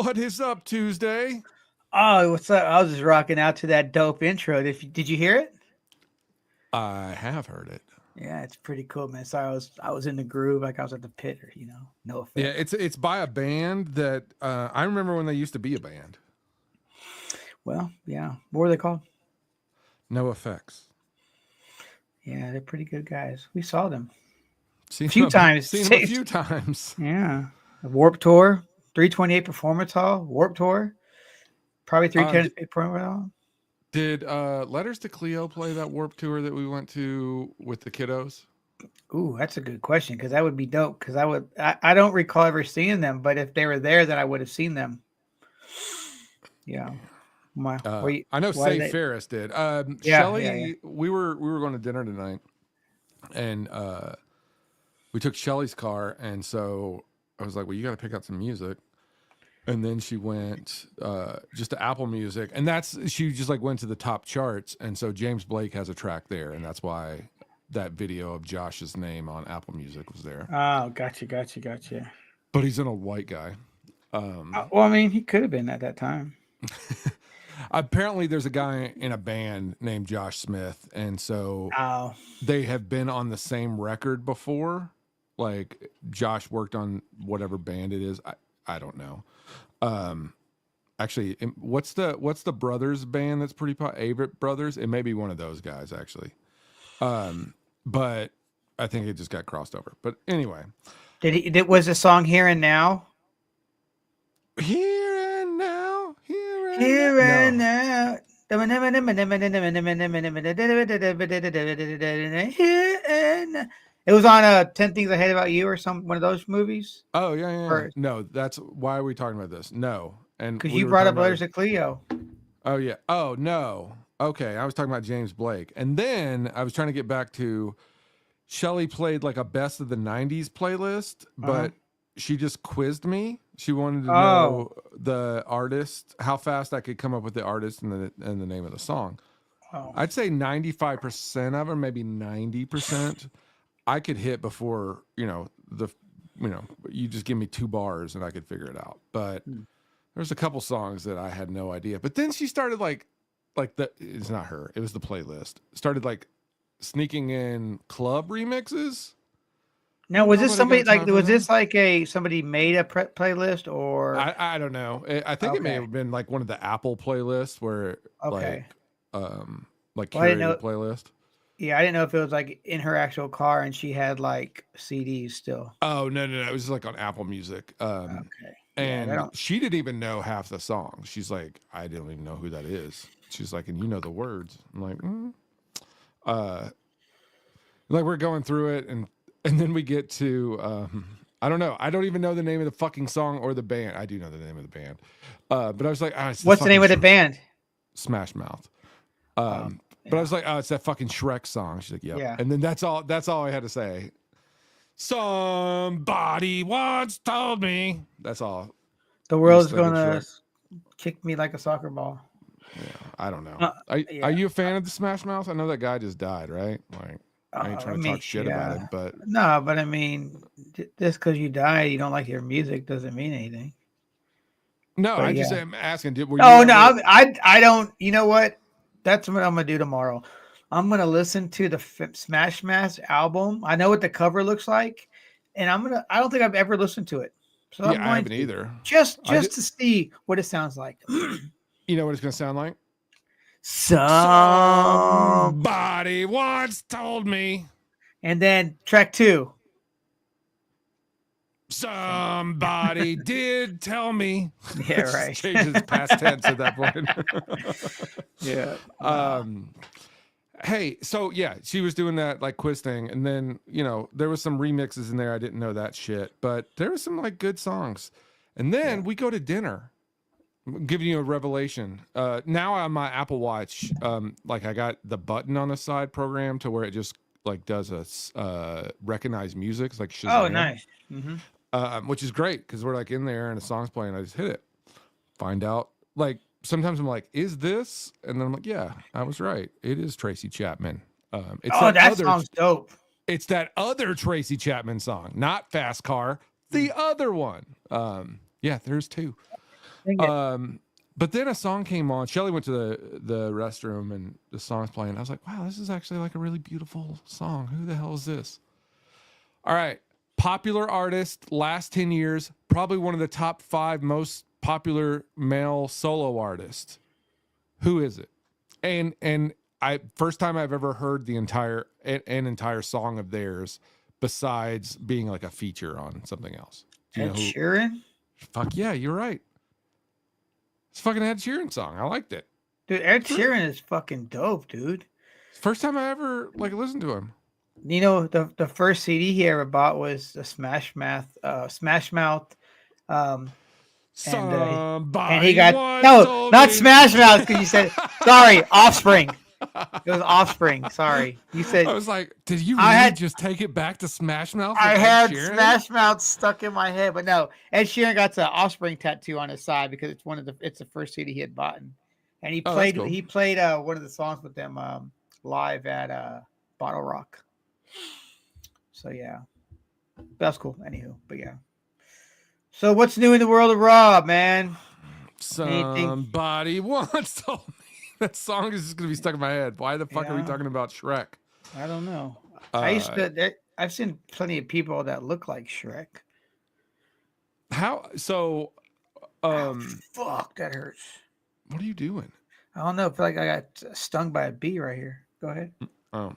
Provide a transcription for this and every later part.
What is up, Tuesday? Oh, what's up? I was just rocking out to that dope intro. Did you hear it? I have heard it. Yeah, it's pretty cool, man. Sorry, I was in the groove, like I was at the pit, or no Yeah, effects. it's by a band that I remember when they used to be a band. Well, yeah. What were they called? No Effects. Yeah, they're pretty good guys. We saw them Seen a few times. seen them a few times. Yeah, Warp Tour, 328 Performance Hall, Warp Tour, probably Uh, 310 d- Performance Hall. did Letters to Cleo play that Warp Tour that we went to with the kiddos? Ooh, that's a good question because that would be dope. Because I don't recall ever seeing them, but if they were there, then I would have seen them. Yeah. I know Why did Say they? Ferris did. Yeah. Shelly, we were going to dinner tonight, and we took Shelly's car, and so I was like, "Well, you got to pick out some music." And then she went just to Apple Music, and she just like went to the top charts, and so James Blake has a track there, and that's why that video of Josh's name on Apple Music was there. Oh, gotcha. But he's an old white guy. Well, I mean, he could have been at that time. Apparently, there's a guy in a band named Josh Smith, and so Oh, they have been on the same record before. Like Josh worked on whatever band it is. I don't know. Actually, what's the brothers band that's pretty Avett Brothers? It may be one of those guys actually. But I think it just got crossed over. But anyway, was the song "Here and Now"? here and now, here and Here and now. now. Here and now. It was on 10 Things I Hate About You or one of those movies. Oh yeah. Or No, that's why are we talking about this? No, and because we you were brought talking up about. Letters to Cleo. Oh yeah. Oh no. Okay, I was talking about James Blake, and then I was trying to get back to. Shelly played like a best of the '90s playlist, but she just quizzed me. She wanted to Oh, know the artist, how fast I could come up with the artist and the name of the song. oh. I'd say 95% of them, maybe 90%, I could hit before you just give me 2 bars and I could figure it out. But there's a couple songs that I had no idea. But then she started it's not her, it was the playlist. Started like sneaking in club remixes. Now, was this Nobody got somebody like? time for Was that. this like somebody made a playlist or? I don't know. I think it may Okay, have been like one of the Apple playlists where okay. like Well, I didn't curated know. playlist. Yeah, I didn't know if it was like in her actual car and she had like CDs still. Oh no. It was like on Apple Music. Okay. Yeah, I And don't. she didn't even know half the songs. She's like, I don't even know who that is. She's like, and you know the words. I'm like, like we're going through it and then we get to I don't know. I don't even know the name of the fucking song or the band. I do know the name of the band. But I was like, it's What's the name of the band? Smash Mouth. Yeah. But I was like, it's that fucking Shrek song. She's like, yep. Yeah. And then that's all I had to say. Somebody once told me. That's all. The You just world's think of gonna Shrek. kick me like a soccer ball. Yeah, I don't know. Uh, Are yeah. you a fan of the Smash Mouth? I know that guy just died, right? Like, I ain't trying to talk shit about him, but No, but I mean, just because you die, you don't like your music doesn't mean anything. no, But I yeah. just am asking. Were you Oh no, ever? I don't. You know what? That's what I'm gonna do tomorrow. I'm gonna listen to the Smash Mouth album. I know what the cover looks like, and I don't think I've ever listened to it, so I'm Yeah, I going haven't to either. just I to see what it sounds like. You know what it's gonna sound like? Some, Somebody once told me. and then track 2. Somebody did tell me. Yeah, It right. just changes past tense at that point. Yeah. Hey, so yeah, she was doing that like quiz thing, and then there was some remixes in there. I didn't know that shit, but there was some like good songs. And then we go to dinner. I'm giving you a revelation. Now on my Apple Watch, like I got the button on the side program to where it just like does a recognize music. It's like Shazam. Oh, nice. Mm-hmm. Which is great because we're like in there and a song's playing. I just hit it. Find out like sometimes I'm like, is this? And then I'm like, yeah, I was right. It is Tracy Chapman. It's That song's dope. It's that other Tracy Chapman song, not Fast Car, the other one. Yeah, there's 2. Sing it. But then a song came on. Shelly went to the restroom and the song's playing. I was like, wow, this is actually like a really beautiful song. Who the hell is this? All right. Popular artist, last 10 years, probably one of the top 5 most popular male solo artists. Who is it? And I first time I've ever heard the an entire song of theirs besides being like a feature on something else. Do you Ed know who? Sheeran? Fuck yeah, you're right. It's a fucking Ed Sheeran song. I liked it. Dude, Ed Sheeran is fucking dope, dude. First time I ever like listened to him. You know, the first CD he ever bought was the Smash Mouth. Somebody And he got told not me. Smash Mouth because you said sorry, Offspring. It was Offspring. Sorry, you said I was like, did you I really had- just take it back to Smash Mouth? I with Ed had Sheeran? Smash Mouth stuck in my head, but no, Ed Sheeran got the Offspring tattoo on his side because it's the first CD he had bought, and he Oh, that's played cool. one of the songs with them live at Bottle Rock. So yeah, that's cool. Anywho, but yeah. So what's new in the world of Rob, man? Anything? Somebody once told me that song is just gonna be stuck in my head. Why the fuck are we Yeah. talking about Shrek? I don't know. I've seen plenty of people that look like Shrek. How so? Fuck, that hurts. What are you doing? I don't know. I feel like I got stung by a bee right here. Go ahead. Oh,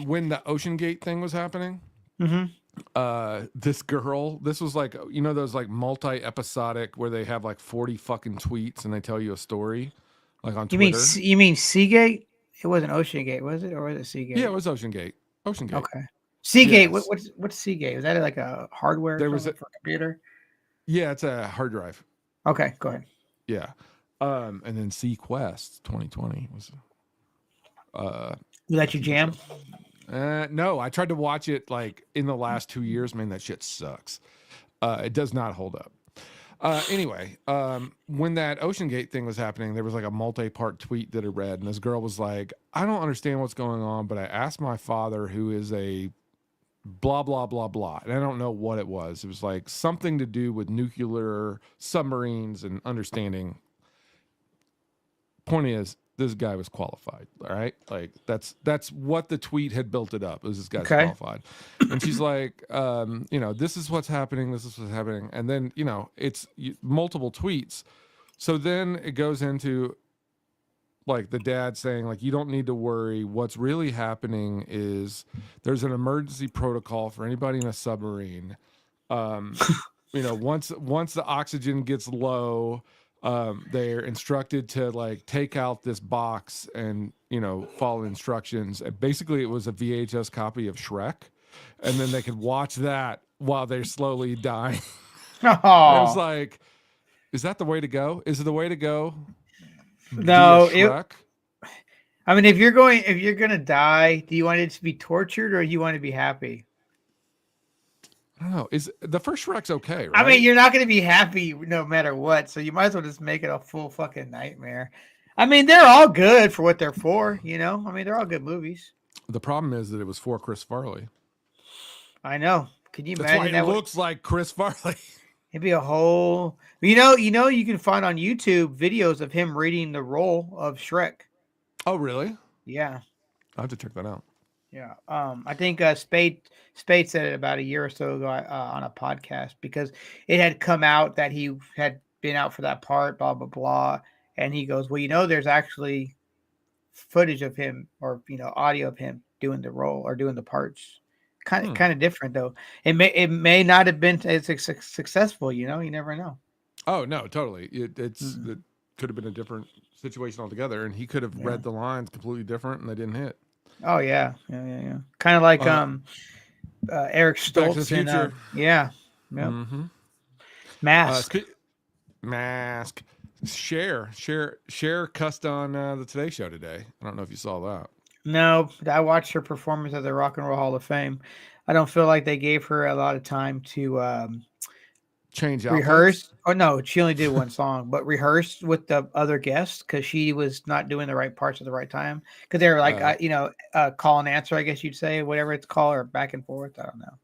when the OceanGate thing was happening, Mm-hmm. this girl, this was like, you know, those like multi-episodic where they have like 40 fucking tweets and they tell you a story, like on Twitter. You mean Seagate? It wasn't OceanGate, was it, or was it Seagate? Yeah, it was OceanGate. OceanGate. Okay. Seagate. Yes. What's Seagate? Was that like a hardware? There was for a computer. Yeah, it's a hard drive. Okay, go ahead. Yeah. And then Sequest 2020 was. Was that your jam? No, I tried to watch it like in the last 2 years. Man, that shit sucks. It does not hold up. Anyway, when that OceanGate thing was happening, there was like a multi-part tweet that I read, and this girl was like, "I don't understand what's going on, but I asked my father, who is a blah blah blah blah, and I don't know what it was. It was like something to do with nuclear submarines and understanding." Point is, this guy was qualified. All right, like that's what the tweet had built it up. It was this guy's qualified, and she's like, you know, this is what's happening. This is what's happening, and then you know, it's multiple tweets. So then it goes into like the dad saying, like, you don't need to worry. What's really happening is there's an emergency protocol for anybody in a submarine. You know, once the oxygen gets low. They're instructed to like take out this box and, you know, follow instructions. And basically it was a VHS copy of Shrek. And then they could watch that while they're slowly dying. I was like, is that the way to go? Is it the way to go? No, Shrek? I mean, if you're going to die, do you want it to be tortured or do you want to be happy? I don't know. Is the first Shrek's okay, right? I mean, you're not going to be happy no matter what, so you might as well just make it a full fucking nightmare. I mean, they're all good for what they're for, you know? I mean, they're all good movies. The problem is that it was for Chris Farley. I know. Can you That's imagine why it looks like Chris Farley. It'd be a whole... You know, you can find on YouTube videos of him reading the role of Shrek. Oh, really? Yeah. I'll have to check that out. Yeah. I think Spade said it about a year or so ago on a podcast because it had come out that he had been out for that part, blah, blah, blah. And he goes, well, you know, there's actually footage of him or, you know, audio of him doing the role or doing the parts. Kind of different, though. It may not have been as successful, you know, you never know. Oh, no, totally. It could have been a different situation altogether. And he could have read the lines completely different and they didn't hit. Oh yeah. Kind of like Eric Stoltz in yeah. Mm-hmm. Mask. Mask. Cher cussed on the Today Show today. I don't know if you saw that. No, I watched her performance at the Rock and Roll Hall of Fame. I don't feel like they gave her a lot of time to change rehearse. Oh no, she only did one song, but rehearsed with the other guests because she was not doing the right parts at the right time. Because they were like, call and answer, I guess you'd say, whatever it's called, or back and forth. I don't know.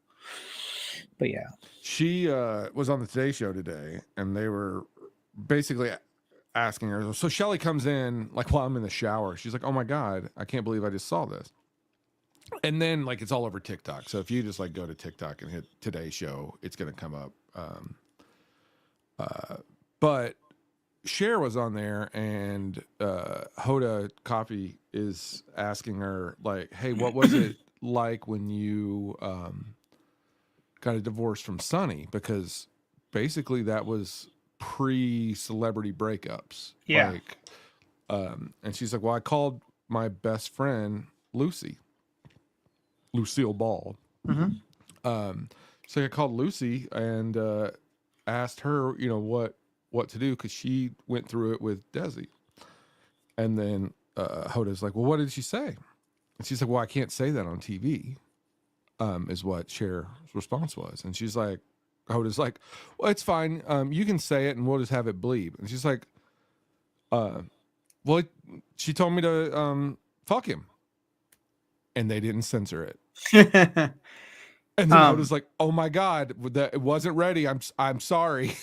But yeah, she was on the Today Show today, and they were basically asking her. So Shelly comes in like while I'm in the shower. She's like, "Oh my god, I can't believe I just saw this." And then like it's all over TikTok. So if you just like go to TikTok and hit Today's Show, it's gonna come up. But Cher was on there, and Hoda Coffee is asking her like, "Hey, what was it like when you got a divorce from Sonny?" Because basically that was pre-celebrity breakups. Yeah. Like, and she's like, "Well, I called my best friend Lucille Ball." Mm-hmm. So I called Lucy and asked her, what to do, because she went through it with Desi. And then Hoda's like, "Well, what did she say?" And she's like, "Well, I can't say that on TV." Is what Cher's response was. And she's like, Hoda's like, "Well, it's fine. You can say it, and we'll just have it bleep." And she's like, "Well, she told me to fuck him," and they didn't censor it. And then Hoda's like, "Oh my god, it wasn't ready. I'm sorry."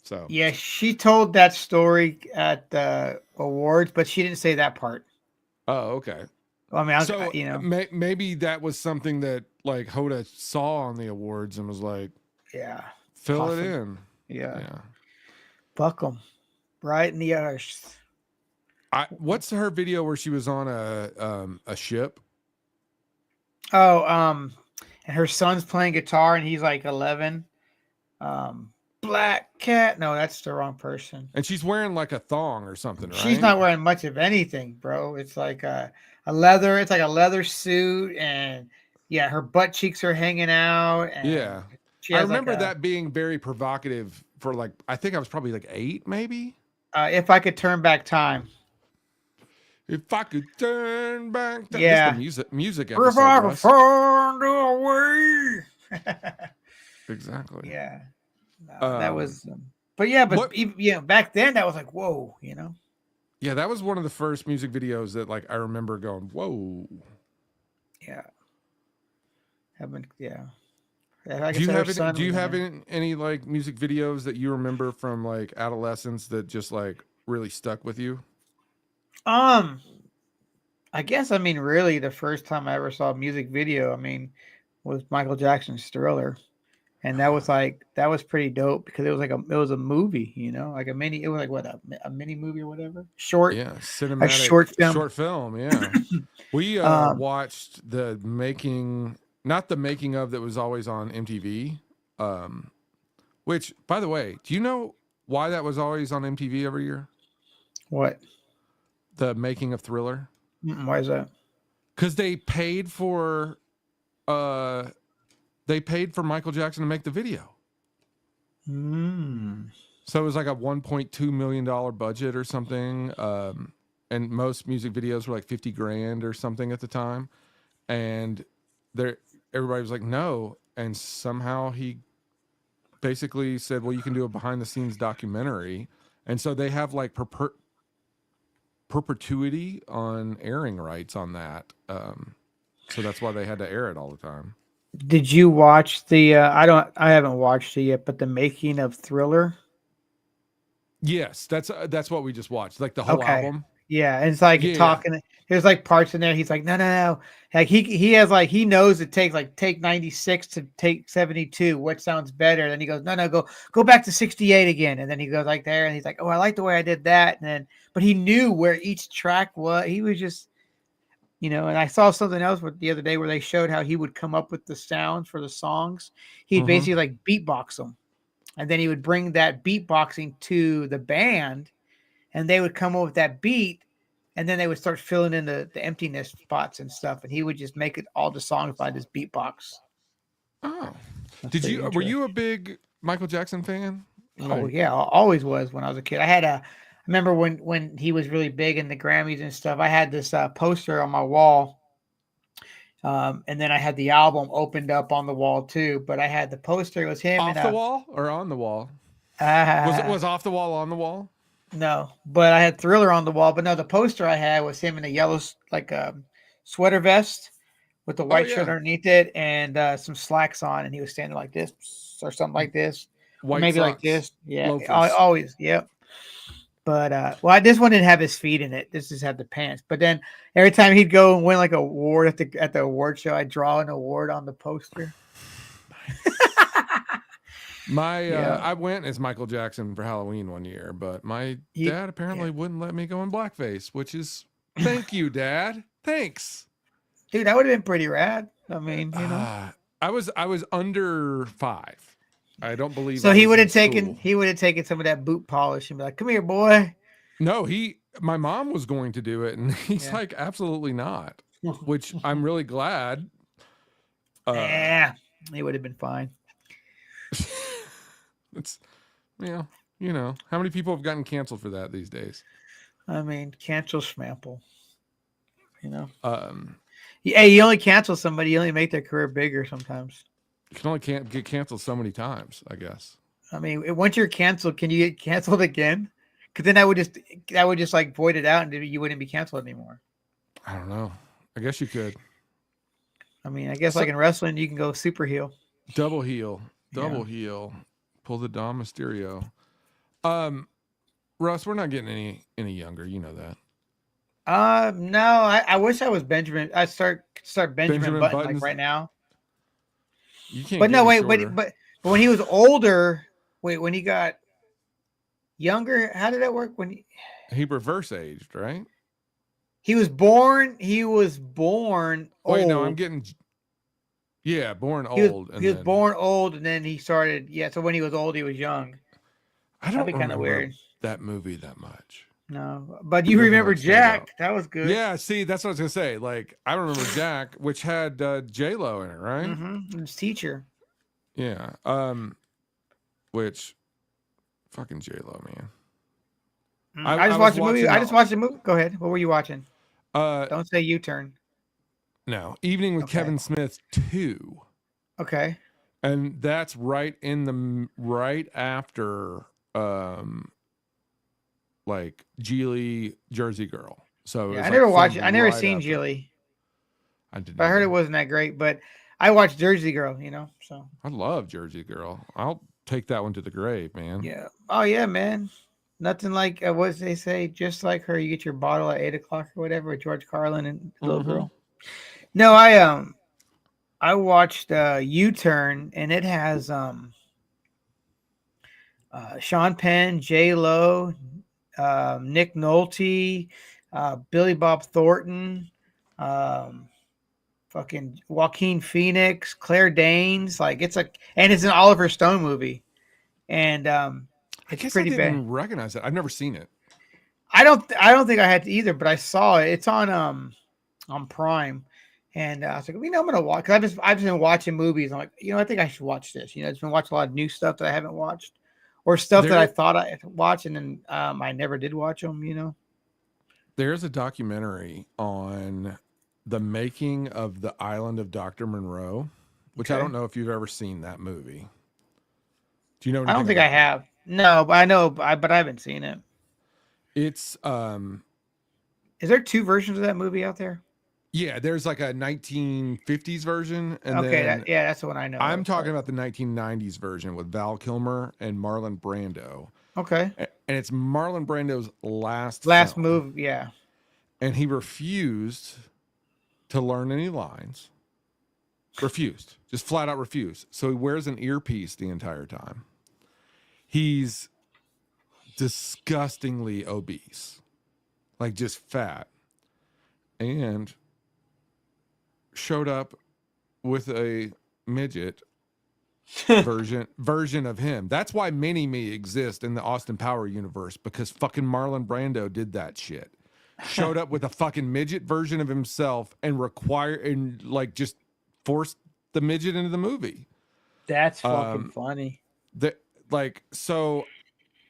So yeah, she told that story at the awards, but she didn't say that part. oh, okay. I mean, So maybe that was something that like Hoda saw on the awards and was like, yeah, fill possibly. it in. Yeah. Fuck them right in the arse. What's her video where she was on a ship? Oh, and her son's playing guitar, and he's like 11. Black cat. No, that's the wrong person. And she's wearing like a thong or something, right? She's not wearing much of anything, bro. It's like a leather. It's like a leather suit, and yeah, her butt cheeks are hanging out. And yeah, I remember that being very provocative for like, I think I was probably like 8, maybe. If I could turn back time. If I could turn back time. Yeah. This is the music If episode, I could find a way. Exactly. Yeah. No, that was, but yeah, but back then that was like, whoa, Yeah, that was one of the first music videos that like I remember going, whoa. Yeah. Yeah. Do you have any like music videos that you remember from like adolescence that just like really stuck with you? I guess really the first time I ever saw a music video, was Michael Jackson's Thriller. And that was pretty dope because it was a movie, like a mini. It was like what a mini movie or whatever. Short, yeah, cinematic, a short film. Yeah, we watched the making, not the making of that was always on MTV. Which, by the way, do you know why that was always on MTV every year? What? The making of Thriller. Why is that? Because they paid for Michael Jackson to make the video. So it was like a $1.2 million budget or something. And most music videos were like 50 grand or something at the time. And everybody was like, no. And somehow he basically said, well, you can do a behind the scenes documentary. And so they have like perpetuity on airing rights on that. So that's why they had to air it all the time. Did you watch the I haven't watched it yet, but the making of Thriller? Yes, that's what we just watched, like the whole album. Yeah, and it's like talking. There's like parts in there. He's like, no. Like he has like, he knows it takes like take 96 to take 72. What sounds better? Then he goes, no, go back to 68 again. And then he goes like there, and he's like, oh, I like the way I did that. And then, but he knew where each track was. He was just, and I saw something else the other day where they showed how he would come up with the sounds for the songs. He'd basically like beatbox them. And then he would bring that beatboxing to the band, and they would come up with that beat, and then they would start filling in the emptiness spots and stuff. And he would just make it all the songs by this beatbox. Oh, were you a big Michael Jackson fan? Oh yeah, I always was when I was a kid. I remember when he was really big in the Grammys and stuff, I had this poster on my wall. And then I had the album opened up on the wall too, but I had the poster. It was him off the wall or on the wall? Was off the wall on the wall? No, but I had Thriller on the wall. But no, the poster I had was him in a yellow sweater vest with the white shirt underneath it and some slacks on, and he was standing like this or something like this Or white maybe like socks, this. Yeah, loafers. always. Yep. But well, this one didn't have his feet in it. This just had the pants. But then every time he'd go and win like a award at the award show, I'd draw an award on the poster. My Yeah. I went as Michael Jackson for Halloween one year, but my dad apparently wouldn't let me go in blackface, which is thank you, Dad. Thanks. Dude, that would have been pretty rad. I mean, you know. I was under 5. I don't believe So I he was would in have taken school. some of that boot polish and be like, "Come here, boy." No, my mom was going to do it, and he's Yeah. like, absolutely not. Which I'm really glad. Yeah, he would have been fine. It's you know, how many people have gotten canceled for that these days? I mean, cancel Schmample. You know. Yeah, you only cancel somebody, you only make their career bigger sometimes. You can only get canceled so many times, I guess. I mean, once you're canceled, can you get canceled again? Because then that would just like void it out, and you wouldn't be canceled anymore. I don't know. I guess you could. I mean, I guess like in wrestling, you can go super heel. Double heel. Pull the Dom Mysterio. Russ, we're not getting any younger. You know that. No, I wish I was Benjamin. I start Benjamin Button like right now. You can't. But no, wait, but when he was older, when he got younger, how did that work? When he reverse aged, right? He was born old. Wait, no, I'm getting. Yeah, born old. He was born old, and then he started. Yeah, so when he was old, he was young. I don't remember kind of weird. That movie that much. No, but you remember Jack? That was good. Yeah, see, that's what I was gonna say. Like, I remember Jack, which had J-Lo in it, right? Mm-hmm. His teacher. Yeah. Which, fucking J-Lo, man. I just watched the movie. I just watched the movie. Go ahead. What were you watching? Don't say U-Turn. No, Evening with Kevin Smith 2. Okay. And that's right after like Geely Jersey Girl. So yeah, I never watched it. I never seen Geely. I did. But I heard it wasn't that great. But I watched Jersey Girl. You know, so I love Jersey Girl. I'll take that one to the grave, man. Yeah. Oh yeah, man. Nothing like what they say. Just like her, you get your bottle at 8:00 or whatever with George Carlin and the little girl. No, I watched U-Turn, and it has Sean Penn, J-Lo, Nick Nolte, Billy Bob Thornton, fucking Joaquin Phoenix, Claire Danes. Like it's an Oliver Stone movie, and it's pretty bad. I didn't recognize it. I've never seen it. I don't think I had to either, but I saw it. It's on Prime. And I was like, I'm gonna watch because I've just been watching movies. I'm like, I think I should watch this. It's been watching a lot of new stuff that I haven't watched, or stuff that I thought I watched and then I never did watch them. There's a documentary on the making of the Island of Dr. Monroe, which I don't know if you've ever seen that movie. Do you know? I don't think I have. No, but I know, but I haven't seen it. It's Is there 2 versions of that movie out there? Yeah, there's like a 1950s version, and that's the one I know. I'm talking about the 1990s version with Val Kilmer and Marlon Brando. Okay, and it's Marlon Brando's last move, yeah. And he refused to learn any lines. Refused, just flat out refused. So he wears an earpiece the entire time. He's disgustingly obese, like just fat, and showed up with a midget version of him. That's why Mini-Me exists in the Austin Power universe, because fucking Marlon Brando did that shit. Showed up with a fucking midget version of himself and just forced the midget into the movie. That's fucking funny. So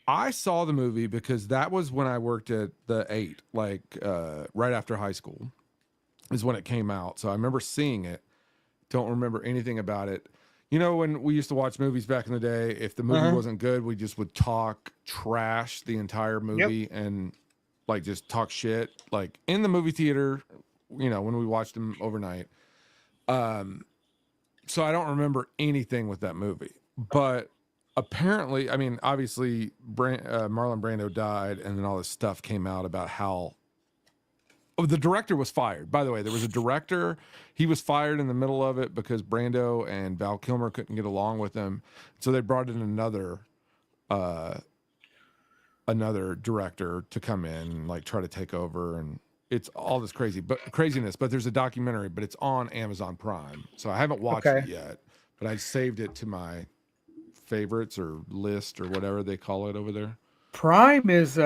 I saw the movie because that was when I worked at the 8, right after high school is when it came out. So I remember seeing it. Don't remember anything about it. When we used to watch movies back in the day, if the movie wasn't good, we just would talk trash the entire movie and just talk shit in the movie theater, when we watched them overnight. So I don't remember anything with that movie, but apparently, I mean, obviously, Marlon Brando died, and then all this stuff came out about how. Oh, the director was fired. By the way, there was a director. He was fired in the middle of it because Brando and Val Kilmer couldn't get along with him, so they brought in uh, another director to come in and like try to take over, and it's all this craziness. But there's a documentary, but it's on Amazon Prime, so I haven't watched it yet, but I saved it to my favorites or list or whatever they call it over there. Prime is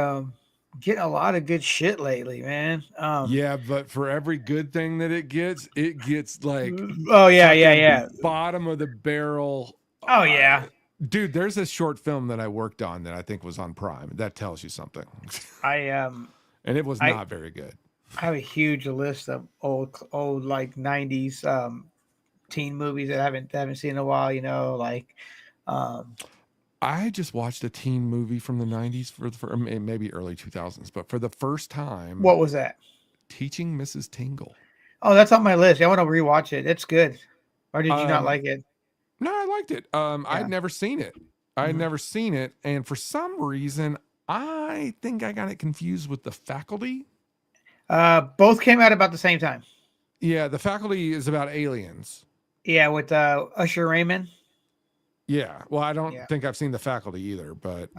getting a lot of good shit lately, man. Yeah, but for every good thing that it gets like bottom bottom of the barrel. Oh yeah. Dude, there's a short film that I worked on that I think was on Prime. That tells you something. And it was not very good. I have a huge list of old like 90s teen movies that I haven't seen in a while, you know, like I just watched a teen movie from the 90s for maybe early 2000s, but for the first time. What was that? Teaching Mrs. Tingle. Oh, that's on my list. I want to rewatch it. It's good. Or did you not like it? No, I liked it. I'd never seen it. And for some reason, I think I got it confused with The Faculty. Both came out about the same time. Yeah, The Faculty is about aliens. Yeah, with Usher Raymond. Yeah, well, I don't think I've seen The Faculty either, but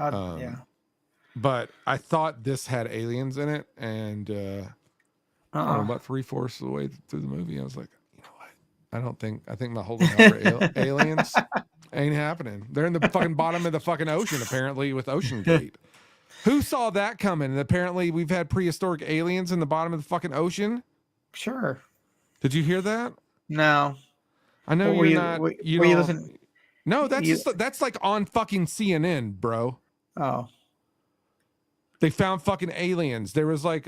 but I thought this had aliens in it, and I don't know, about 3/4 of the way through the movie, I was like, you know what? I think my holding out for aliens ain't happening. They're in the fucking bottom of the fucking ocean, apparently, with OceanGate. Who saw that coming? And apparently, we've had prehistoric aliens in the bottom of the fucking ocean. Sure. Did you hear that? No. I know you're not. Were you listening? No, that's like on fucking CNN, bro. Oh. They found fucking aliens. There was like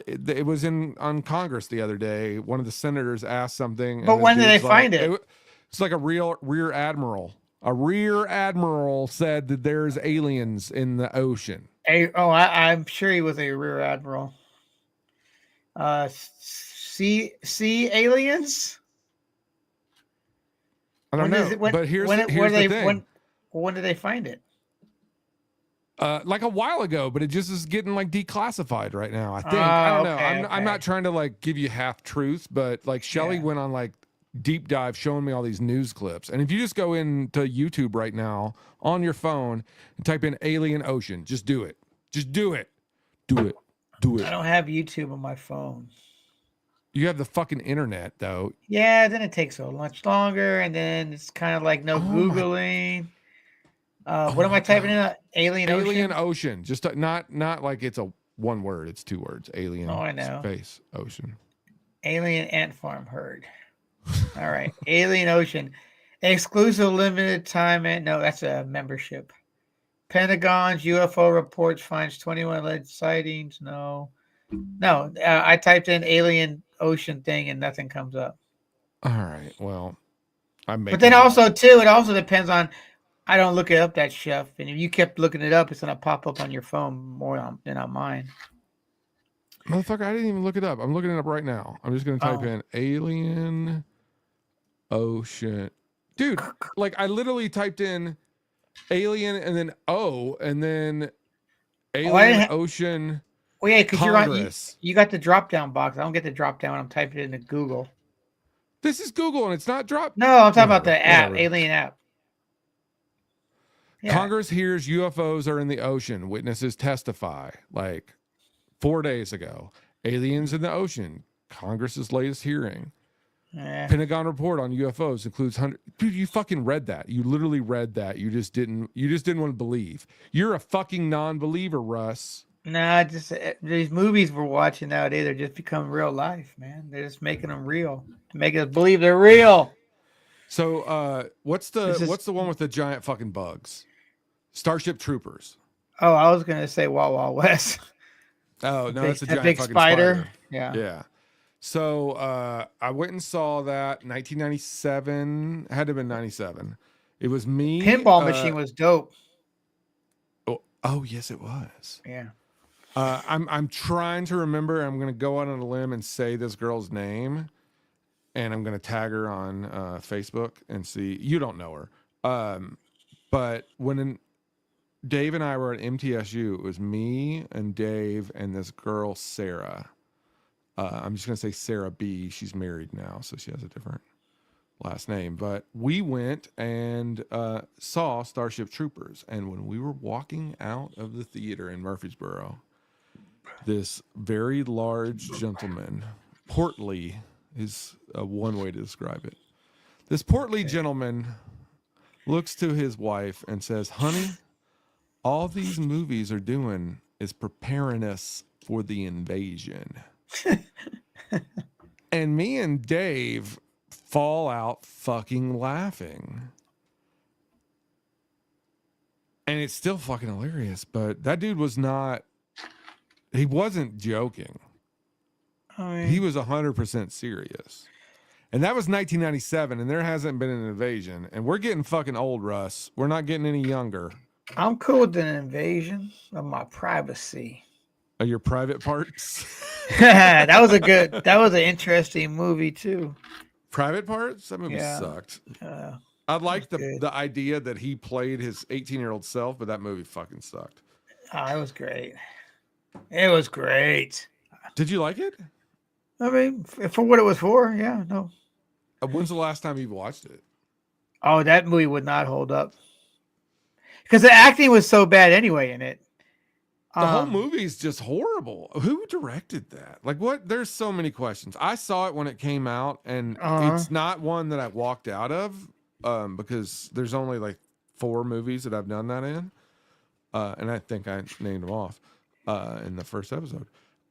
it was on Congress the other day. One of the senators asked something. But when did they find it? It's like a rear admiral. A rear admiral said that there's aliens in the ocean. I'm sure he was a rear admiral. Sea aliens. I don't know. But here's the thing. When did they find it? Like a while ago, but it just is getting like declassified right now. I think. I don't know. I'm not trying to like give you half truths, but like Shelly went on like deep dive showing me all these news clips. And if you just go into YouTube right now on your phone and type in alien ocean, just do it. Just do it. Do it. Do it. I don't have YouTube on my phone. You have the fucking internet though. Yeah, then it takes so much longer, and then it's kind of like no Googling. What am I typing in? Alien ocean. Just not like it's a one word. It's two words. Alien. Oh, I know. Space ocean. Alien ant farm herd. All right. Alien ocean. Exclusive limited time. No, that's a membership. Pentagon's UFO reports finds 21 alleged sightings. No. I typed in alien ocean thing and nothing comes up. All right. Well, but then also too, it also depends on. I don't look it up that chef, and if you kept looking it up, it's gonna pop up on your phone more than on mine. Motherfucker, I didn't even look it up. I'm looking it up right now. I'm just gonna type in alien ocean, dude. Like I literally typed in alien and then and then alien ocean. Well, yeah, because you got the drop down box. I don't get the drop down when I'm typing it into Google. This is Google and it's not drop. No, I'm talking about the app, alien app. Yeah. Congress hears UFOs are in the ocean. Witnesses testify. Like 4 days ago, aliens in the ocean. Congress's latest hearing. Pentagon report on UFOs includes 100. Dude, you fucking read that. You literally read that. You just didn't want to believe. You're a fucking non-believer, Russ. Nah, just these movies we're watching nowadays, they're just becoming real life, man. They're just making them real to make us believe they're real. So, what's the one with the giant fucking bugs? Starship Troopers. Oh, I was gonna say Wild Wild West. Oh no, that's a giant big fucking spider. Yeah. So I went and saw that 1997. Had to have been 97. It was me. Pinball machine was dope. Oh yes, it was. Yeah. I'm trying to remember. I'm gonna go out on a limb and say this girl's name, and I'm gonna tag her on Facebook and see. You don't know her. But Dave and I were at MTSU, it was me and Dave and this girl, Sarah. I'm just going to say Sarah B. She's married now, so she has a different last name. But we went and saw Starship Troopers. And when we were walking out of the theater in Murfreesboro, this very large gentleman, portly is one way to describe it. This portly gentleman looks to his wife and says, "Honey, all these movies are doing is preparing us for the invasion." And me and Dave fall out fucking laughing. And it's still fucking hilarious, but that dude he wasn't joking. He was 100% serious. And that was 1997, and there hasn't been an invasion. And we're getting fucking old, Russ. We're not getting any younger. I'm cool with an invasion of my privacy. Of your private parts? That was an interesting movie too. Private Parts? That movie sucked. I liked the idea that he played his 18-year-old self, but that movie fucking sucked. Oh, it was great. It was great. Did you like it? I mean, for what it was for, yeah, no. When's the last time you watched it? Oh, that movie would not hold up. Because the acting was so bad anyway in it. The whole movie is just horrible. Who directed that? Like, what? There's so many questions. I saw it when it came out, and it's not one that I walked out of because there's only like 4 movies that I've done that in. And I think I named them off in the first episode.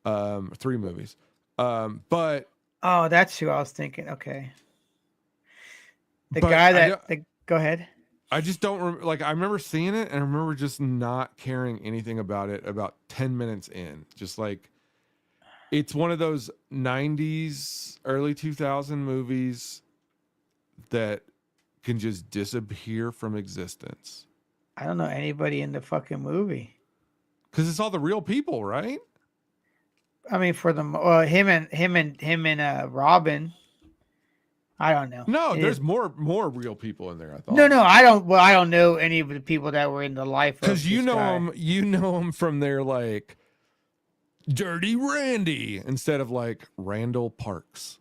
3 movies. But oh, that's who I was thinking. Okay. The guy that go ahead. I just don't I remember seeing it and I remember just not caring anything about it about 10 minutes in. Just like it's one of those 90s, early 2000 movies that can just disappear from existence. I don't know anybody in the fucking movie. Cuz it's all the real people, right? I mean, for him and Robin. I don't know. No, there's more real people in there. I thought. No, I don't. Well, I don't know any of the people that were in the life. Because you know them. You know them from their like Dirty Randy instead of like Randall Parks.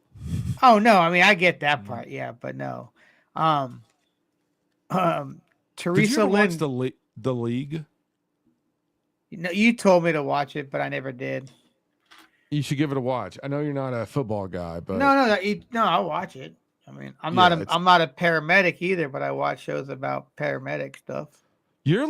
Oh no, I mean I get that part. Yeah, but no. Teresa Did you Lynn. Watch the League? No, you told me to watch it, but I never did. You should give it a watch. I know you're not a football guy, but no, I'll watch it. I mean, I'm not a paramedic either, but I watch shows about paramedic stuff. You're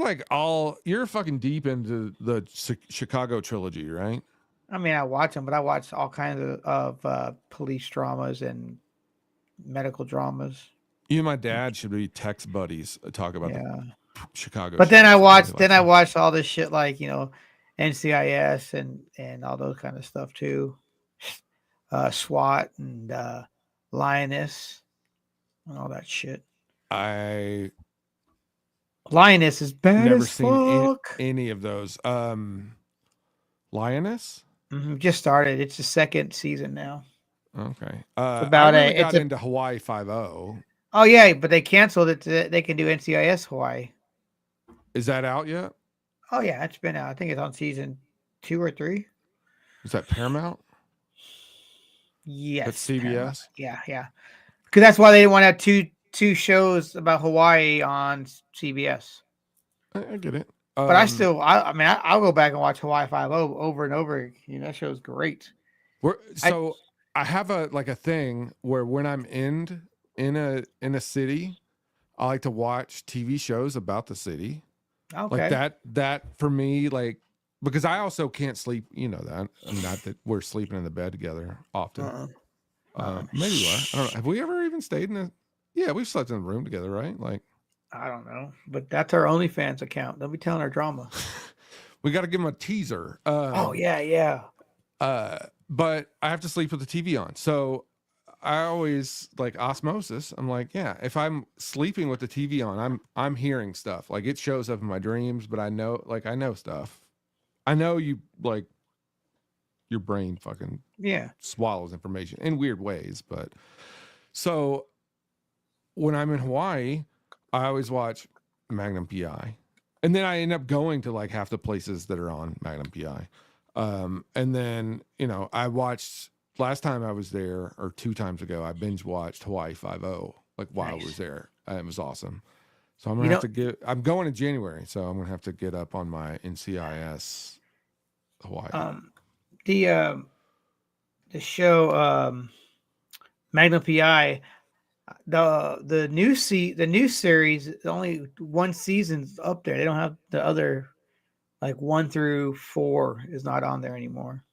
you're fucking deep into the Chicago trilogy, right? I mean, I watch them, but I watch all kinds of police dramas and medical dramas. You and my dad should be text buddies. Talk about the Chicago. But then I watched all this shit like NCIS and all those kind of stuff too. SWAT and Lioness and all that shit. Lioness is bad never as seen fuck. Any of those. Lioness? Just started. It's the 2nd season now. Okay. It's about I got into Hawaii 5-0. Oh yeah, but they canceled it. They can do NCIS Hawaii. Is that out yet? Oh yeah, it's been out. I think it's on season 2 or 3. Is that Paramount? Yes. That's CBS? Paramount. Yeah. Because that's why they didn't want to have two shows about Hawaii on CBS. I get it. But I'll go back and watch Hawaii 5-0 over and over. That show's great. I have a thing where when I'm in a city, I like to watch TV shows about the city. Okay. Like that for me, like, because I also can't sleep. You know that. Not that we're sleeping in the bed together often. Maybe we are. I don't know. Have we ever even stayed in yeah, we've slept in the room together, right? Like, I don't know, but that's our OnlyFans account. Don't be telling our drama. We got to give them a teaser. Yeah. But I have to sleep with the TV on. So I always like osmosis. I'm like, yeah, if I'm sleeping with the TV on, I'm hearing stuff. Like it shows up in my dreams, but I know stuff. I know you like your brain fucking swallows information in weird ways. But so when I'm in Hawaii, I always watch Magnum PI, and then I end up going to like half the places that are on Magnum PI. And then I watched last time I was there, or 2 times ago, I binge watched Hawaii 5-0 like while I was there. It was awesome. So I'm gonna have to get. I'm going in January, so I'm gonna have to get up on my NCIS Hawaii. The show Magnum PI, the new series, only one season's up there. They don't have the other, like 1 through 4 is not on there anymore.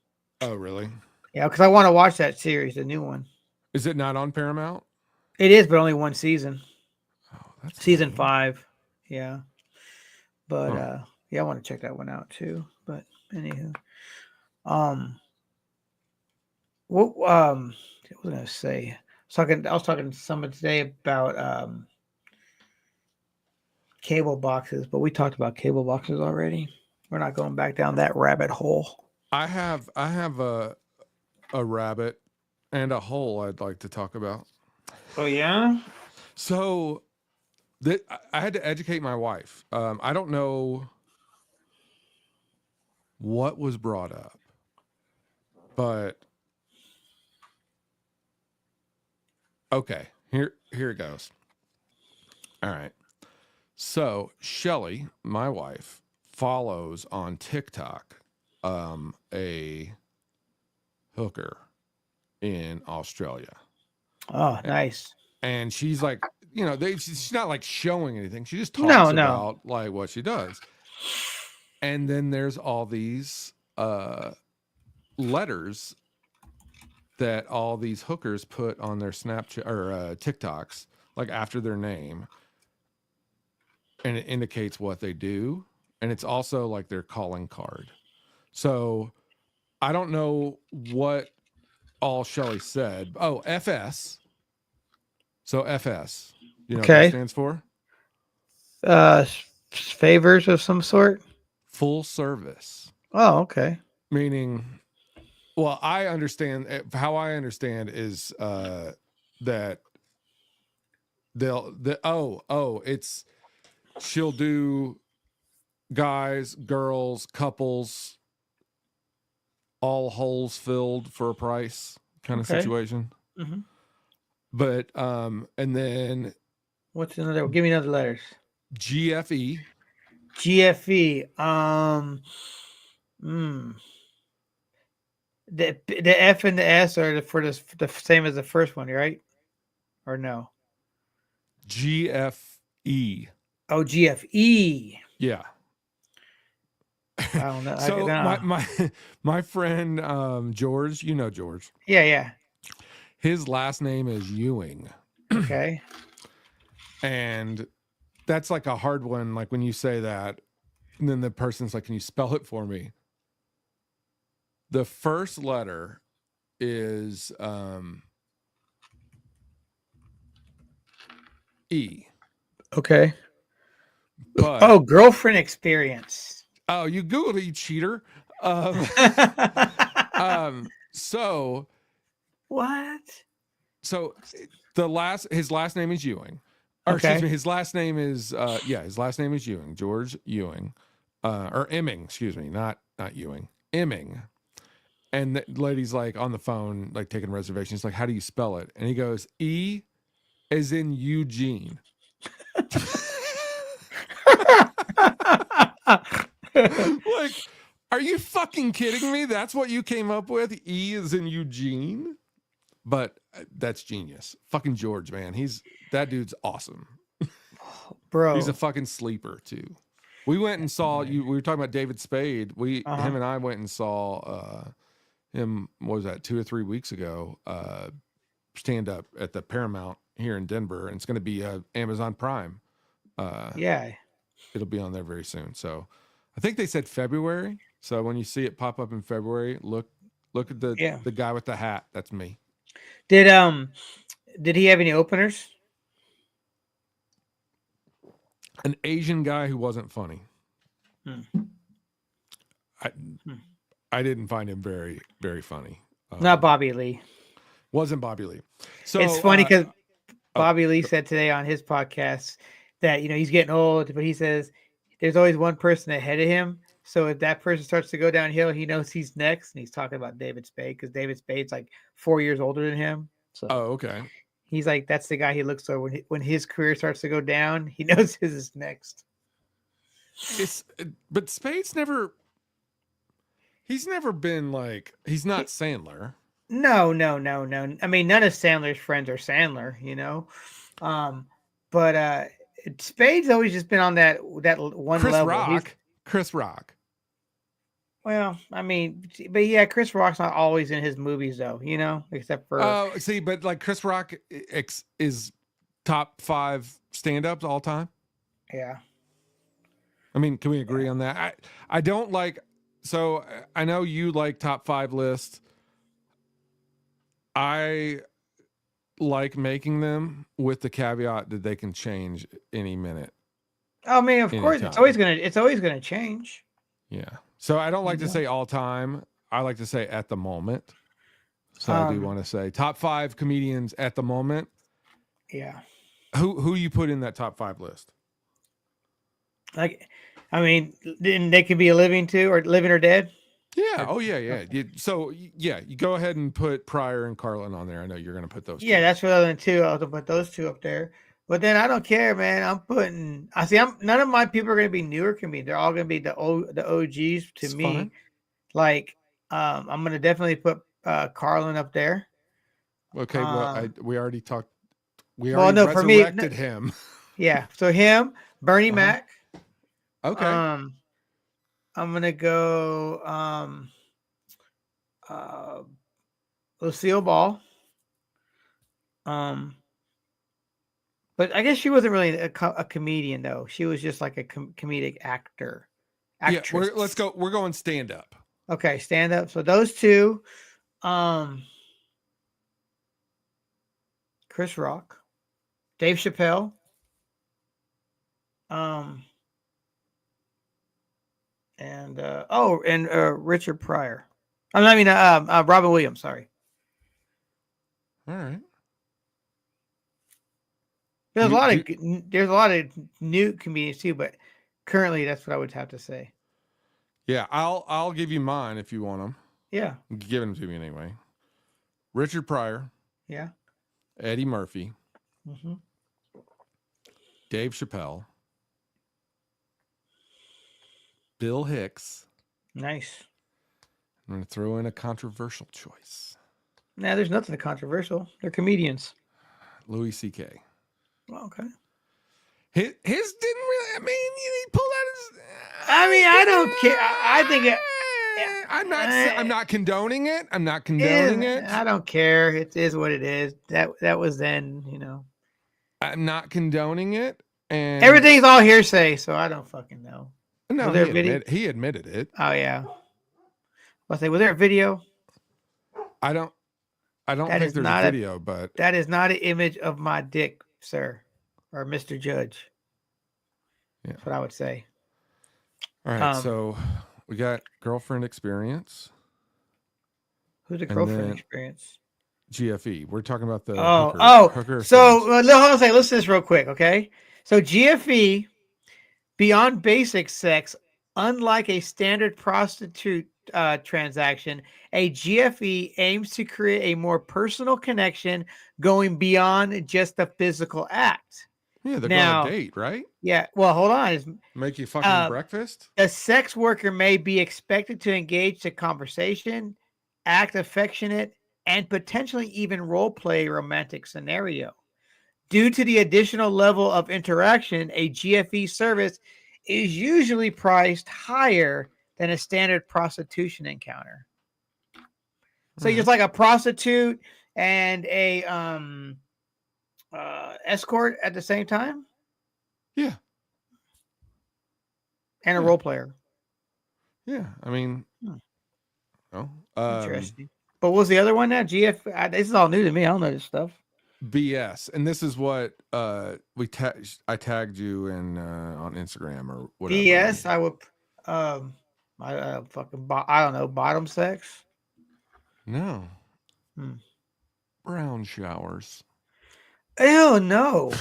Oh, really? Yeah, because I want to watch that series, the new one. Is it not on Paramount? It is, but only one season. Oh, that's season lame. 5. Yeah, but yeah, I want to check that one out too. But anywho, what was I gonna say? I was talking to someone today about cable boxes, but we talked about cable boxes already. We're not going back down that rabbit hole. I have a rabbit and a hole I'd like to talk about. Oh yeah. So I had to educate my wife. I don't know what was brought up, but okay, here it goes. All right. So Shelly, my wife, follows on TikTok a hooker in Australia. Oh, nice. And she's like, she's not like showing anything. She just talks about like what she does. And then there's all these letters that all these hookers put on their Snapchat or TikToks, like after their name. And it indicates what they do. And it's also like their calling card. So I don't know what all Shelly said. Oh, FS. So FS. You know what that stands for? Favors of some sort? Full service. Oh, okay. Meaning, well, I understand, how I understand is that she'll do guys, girls, couples, all holes filled for a price kind of situation. Mm-hmm. But and then what's another? Give me another letters. GFE. GFE. The F and the S are for the same as the first one, right? Or no? GFE. Oh, GFE. Yeah. I don't know. So my friend George, you know George. Yeah. His last name is Ewing. Okay. And that's like a hard one. Like when you say that, and then the person's like, "Can you spell it for me?" The first letter is E. Okay. But girlfriend experience. Oh, you Googled it, you cheater. So what? So his last name is Ewing. Or excuse me, his last name is his last name is Ewing, George Ewing. Or Emming, excuse me, not Ewing. Emming. And the lady's like on the phone, like taking reservations, like, how do you spell it? And he goes, E as in Eugene. Like, are you fucking kidding me? That's what you came up with? E as in Eugene? But that's genius. Fucking George, man. That dude's awesome. Bro. He's a fucking sleeper too. We went and saw we were talking about David Spade. Him and I went and saw him, what was that, 2 or 3 weeks ago, stand up at the Paramount here in Denver, and it's going to be Amazon Prime. Yeah. It'll be on there very soon. So I think they said February. So when you see it pop up in February, look at the guy with the hat. That's me. Did he have any openers? An Asian guy who wasn't funny. I didn't find him very, very funny. Not Bobby Lee. Wasn't Bobby Lee. So it's funny because Bobby Lee said today on his podcast that he's getting old, but he says there's always one person ahead of him. So if that person starts to go downhill, he knows he's next. And he's talking about David Spade because David Spade's like 4 years older than him. So Oh, okay. he's like, that's the guy he looks for when his career starts to go down. He knows his is next. But Spade's never. He's never been like. He's not Sandler. No, no, no, no. I mean, none of Sandler's friends are Sandler. Um, but Spade's always just been on that one Chris level. Rock. Chris Rock. Well, I mean, but yeah, Chris Rock's not always in his movies though, except for. Oh, see, but like Chris Rock is top 5 stand-ups all time. Yeah. I mean, can we agree on that? I don't like. So I know you like top 5 lists. I like making them with the caveat that they can change any minute. I mean, of course, it's always gonna change. Yeah. So I don't like to say all time. I like to say at the moment. So I do want to say top 5 comedians at the moment. Yeah. Who you put in that top 5 list? Like, I mean, they could be a living too, or living or dead. Yeah. Oh, yeah. You go ahead and put Pryor and Carlin on there. I know you're going to put those. Yeah, that's what other than 2. I'll put those 2 up there. But then I don't care, man. None of my people are going to be newer comedians. They're all going to be the OGs to me. Fine. Like, I'm going to definitely put Carlin up there. Okay. Well, we already talked. We already resurrected him. Yeah. So him, Bernie Mac. Okay. I'm gonna go Lucille Ball. But I guess she wasn't really a comedian though. She was just like a comedic actress. Yeah, let's go. We're going stand up. Okay, stand up. So those 2, Chris Rock, Dave Chappelle, and Richard Pryor. Robin Williams. Sorry. All right. There's a lot of new comedians too, but currently that's what I would have to say. Yeah, I'll give you mine if you want them. Yeah, give them to me anyway. Richard Pryor. Yeah. Eddie Murphy. Mm-hmm. Dave Chappelle. Bill Hicks. Nice. I'm going to throw in a controversial choice. Nah, there's nothing controversial. They're comedians. Louis C.K. Well, okay. His didn't really. I mean, he pulled out his. I don't care. I think it. I'm not condoning it. I'm not condoning it. I don't care. It is what it is. That was then. I'm not condoning it. And everything's all hearsay, so I don't fucking know. No, he admitted it. Oh yeah. Was there a video? I don't think there's a video, but that is not an image of my dick, sir, or Mr. Judge. Yeah. That's what I would say. All right, so we got girlfriend experience. Who's the girlfriend experience? GFE. We're talking about the hooker. So hold on a second. Listen to this real quick, okay? So GFE, beyond basic sex, unlike a standard prostitute transaction, a GFE aims to create a more personal connection going beyond just the physical act. Yeah, they're going on a date, right? Yeah. Well, hold on. Make you fucking breakfast? A sex worker may be expected to engage the conversation, act affectionate, and potentially even role play a romantic scenario. Due to the additional level of interaction, a GFE service is usually priced higher than a standard prostitution encounter. So just like a prostitute and a escort at the same time? Yeah. And a role player. Yeah. I mean, interesting. But what was the other one now? GF. This is all new to me. I don't know this stuff. BS. And this is what I tagged you in on Instagram or whatever. BS. I would I don't know, bottom sex? No. Brown showers. Ew, no.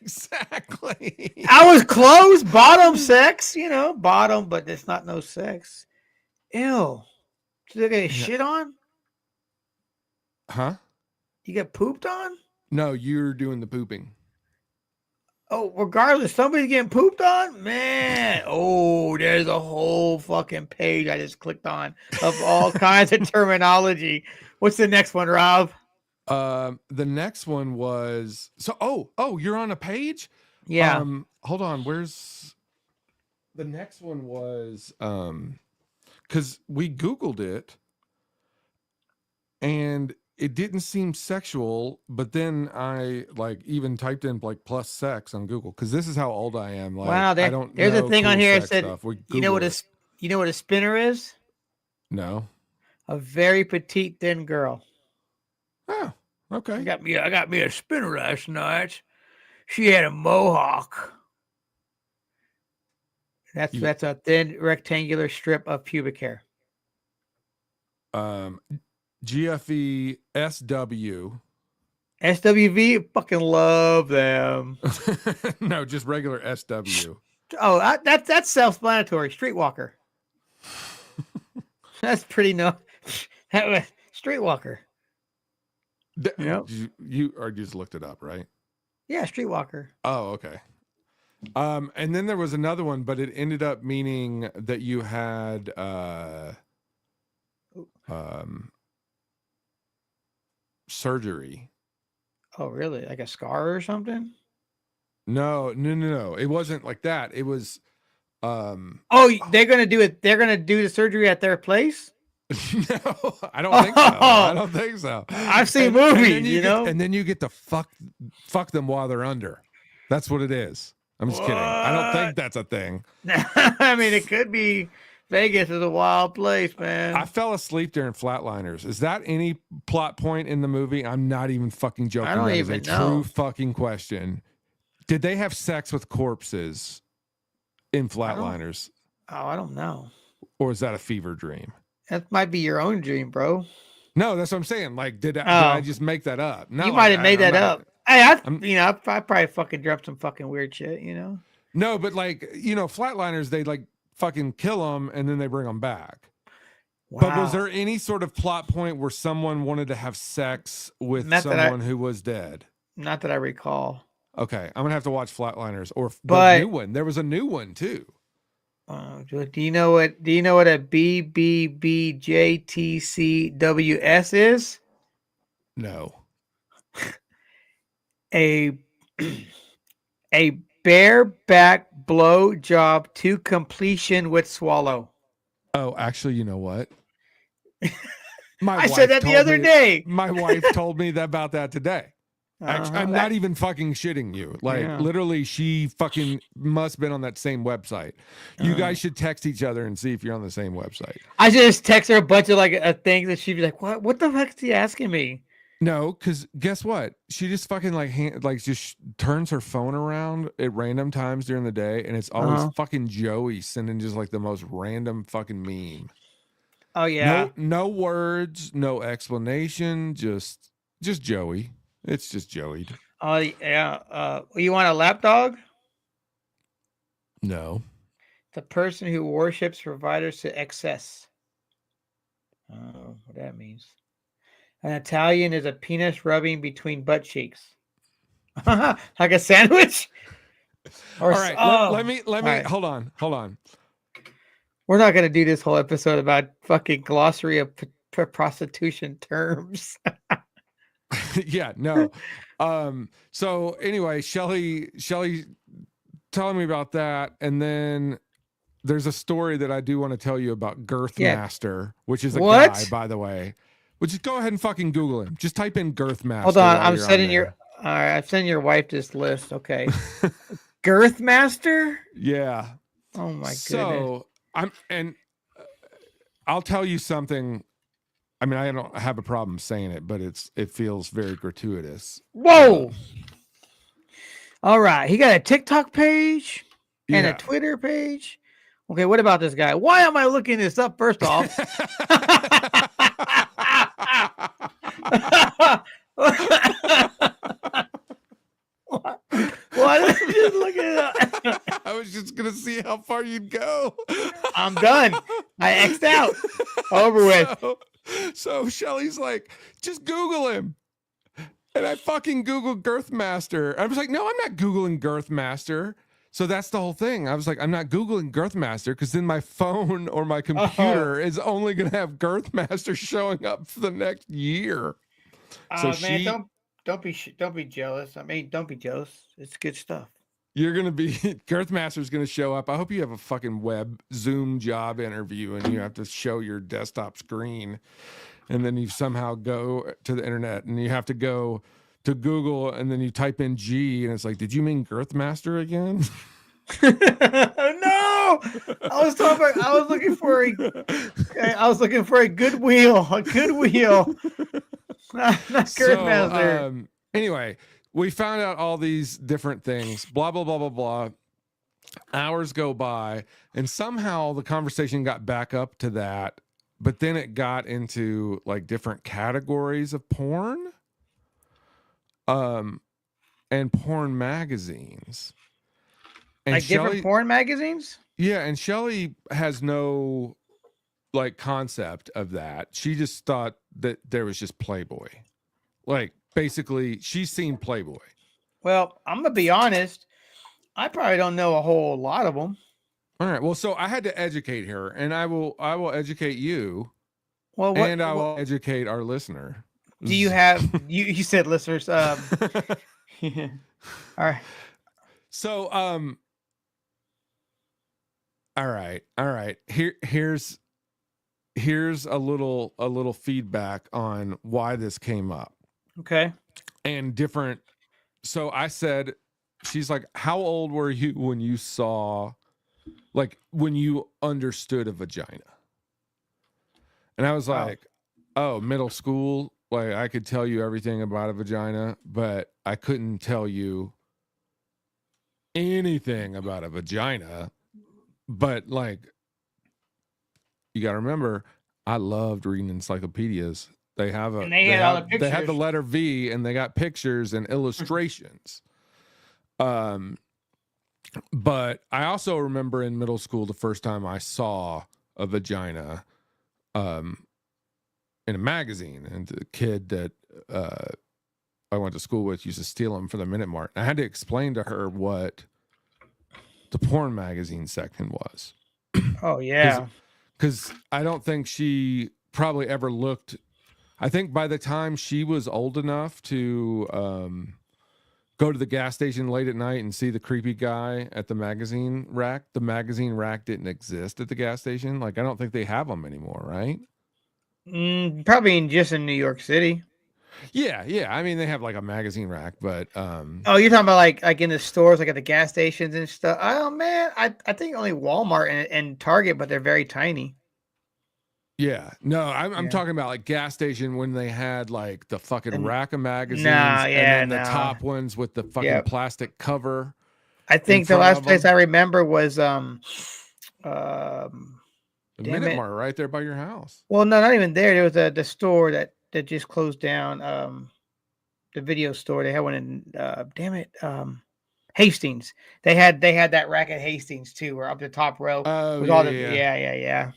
Exactly. I was close. Bottom sex, bottom, but it's not no sex. Ew. Did they get Yeah. shit on? Huh? You get pooped on? No, you're doing the pooping. Oh, regardless, somebody's getting pooped on? Man. Oh, there's a whole fucking page I just clicked on of all kinds of terminology. What's the next one, Rob? The next one was you're on a page? Yeah. Hold on, where's the next one was because we Googled it and it didn't seem sexual, but then I like even typed in like plus sex on Google because this is how old I am. Like Wow, I don't there's a know thing on cool here that sex said, stuff. We you know Google what a it. you know what a spinner is? No. A very petite, thin girl. Oh, okay. I got me a spinner last night. She had a mohawk. That's a thin rectangular strip of pubic hair. GFE SW. SWV, fucking love them. No, just regular SW. Oh, that's self-explanatory. Streetwalker. That's pretty no. That was Streetwalker. Yep. You or just looked it up, right? Yeah, Streetwalker. Oh, okay. And then there was another one, but it ended up meaning that you had surgery. Oh, really? Like a scar or something? No. It wasn't like that. It was Oh, they're gonna do it. They're gonna do the surgery at their place. no, I don't think so. I don't think so. I've seen movies, and then you get to fuck them while they're under. That's what it is. I'm just kidding. I don't think that's a thing. I mean, it could be. Vegas is a wild place, man. I fell asleep during Flatliners. Is that any plot point in the movie? I'm not even fucking joking. I don't that even is a know. true fucking question. Did they have sex with corpses in Flatliners? I don't know. Or is that a fever dream? That might be your own dream, bro. No, that's what I'm saying. Like, did I just make that up? No, you might have made that up. Hey, I probably fucking dreamt some fucking weird shit, No, but like, Flatliners, they like fucking kill them and then they bring them back. Wow. But was there any sort of plot point where someone wanted to have sex with someone who was dead? Not that I recall. Okay, I'm gonna have to watch Flatliners or the new one. There was a new one too. Do you know what a BBBJTCWS is? No. A bareback blow job to completion with swallow. Oh, actually, you know what? I said that the other day. My wife told me about that today. Actually, I'm not even fucking shitting you. Like, literally, she fucking must have been on that same website. You guys should text each other and see if you're on the same website. I just text her a bunch of like things that she'd be like, "What the heck is he asking me?" No, because guess what? She just fucking just turns her phone around at random times during the day, and it's always fucking Joey sending just like the most random fucking meme. Oh yeah. No words, no explanation, just Joey. It's just Joey. Oh yeah. You want a lapdog? No. The person who worships providers to excess. Oh, what that means. An Italian is a penis rubbing between butt cheeks. Like a sandwich? All right. Let me right. Hold on. We're not going to do this whole episode about fucking glossary of prostitution terms. Yeah, no. So anyway, Shelly telling me about that, and then there's a story that I do want to tell you about Girth Master, which is a guy, by the way. Well, just go ahead and fucking Google him. Just type in Girth Master. Hold on, I'm sending I'm sending your wife this list. Okay. Girth Master? Yeah. Oh my goodness. So I'll tell you something. I mean, I don't have a problem saying it, but it feels very gratuitous. Whoa. All right. He got a TikTok page and a Twitter page. Okay, what about this guy? Why am I looking this up first off? was just gonna see how far you'd go. I'm done. I X'd out. Over with. So Shelly's like, just Google him. And I fucking Googled Girthmaster. I was like, no, I'm not Googling Girthmaster. So that's the whole thing. I was like, I'm not Googling Girthmaster because then my phone or my computer is only going to have Girthmaster showing up for the next year. So man, don't be jealous. I mean, don't be jealous. It's good stuff. You're going to be, Girthmaster's going to show up. I hope you have a fucking web Zoom job interview and you have to show your desktop screen. And then you somehow go to the internet and you have to go to Google and then you type in G and it's like, did you mean Girthmaster again? No, I was looking for a good wheel, not Girthmaster. So, anyway, we found out all these different things, blah, blah, blah, blah, blah. Hours go by and somehow the conversation got back up to that. But then it got into like different categories of porn, and porn magazines. And like different porn magazines? Yeah, and Shelly has no like concept of that. She just thought that there was just Playboy. Like basically she's seen Playboy. Well, I'm gonna be honest. I probably don't know a whole lot of them. All right. Well, so I had to educate her, and I will educate you. Well, and I will educate our listener. Do you have you said listeners? All right. So all right. Here's a little feedback on why this came up. Okay. And different. So I said, she's like, how old were you when you saw, like, when you understood a vagina? And I was like, oh, middle school. Like, I could tell you everything about a vagina, but I couldn't tell you anything about a vagina. But, like, you got to remember, I loved reading encyclopedias. They have they have the letter V, and they got pictures and illustrations. But I also remember in middle school the first time I saw a vagina in a magazine, and the kid that I went to school with used to steal them for the Minute Mart. I had to explain to her what the porn magazine section was. Oh yeah, because I don't think she probably ever looked. I think by the time she was old enough to go to the gas station late at night and see the creepy guy at the magazine rack didn't exist at the gas station. Like, I don't think they have them anymore, right? Probably just in New York City. Yeah. I mean, they have like a magazine rack, but oh, you're talking about like in the stores, like at the gas stations and stuff. Oh man, I think only Walmart and Target, but they're very tiny. Yeah, no, I'm talking about like gas station when they had like the fucking rack of magazines, and then the top ones with the fucking plastic cover. I think the last place I remember was the Minute Mart right there by your house. Well, no, not even there. There was the store that just closed down. The video store. They had one in Hastings. They had that rack at Hastings too, where up the top row was all the yeah.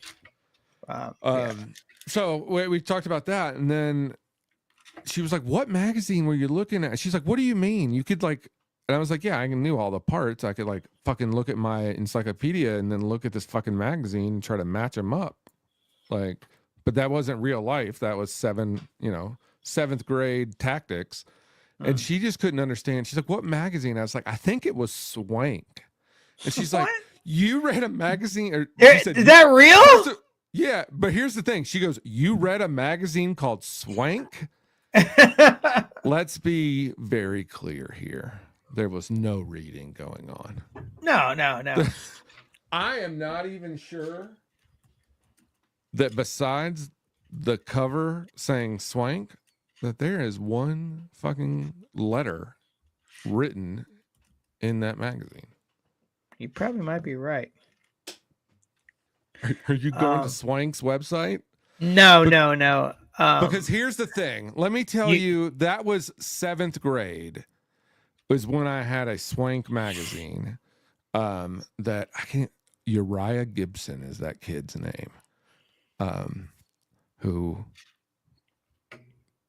So we talked about that, and then she was like, "What magazine were you looking at?" She's like, "What do you mean? You could like?" And I was like, "Yeah, I knew all the parts. I could like fucking look at my encyclopedia and then look at this fucking magazine and try to match them up, like." But that wasn't real life. That was seventh grade tactics, and she just couldn't understand. She's like, "What magazine?" I was like, "I think it was Swank," and she's like, "You read a magazine?" Or is that real? Yeah, but here's the thing. She goes, "You read a magazine called Swank?" Let's be very clear here. There was no reading going on. No. I am not even sure that besides the cover saying Swank, that there is one fucking letter written in that magazine. You probably might be right. Are you going to Swank's website? No. Because here's the thing. Let me tell you, that was 7th grade was when I had a Swank magazine. that I can't. Uriah Gibson is that kid's name. Who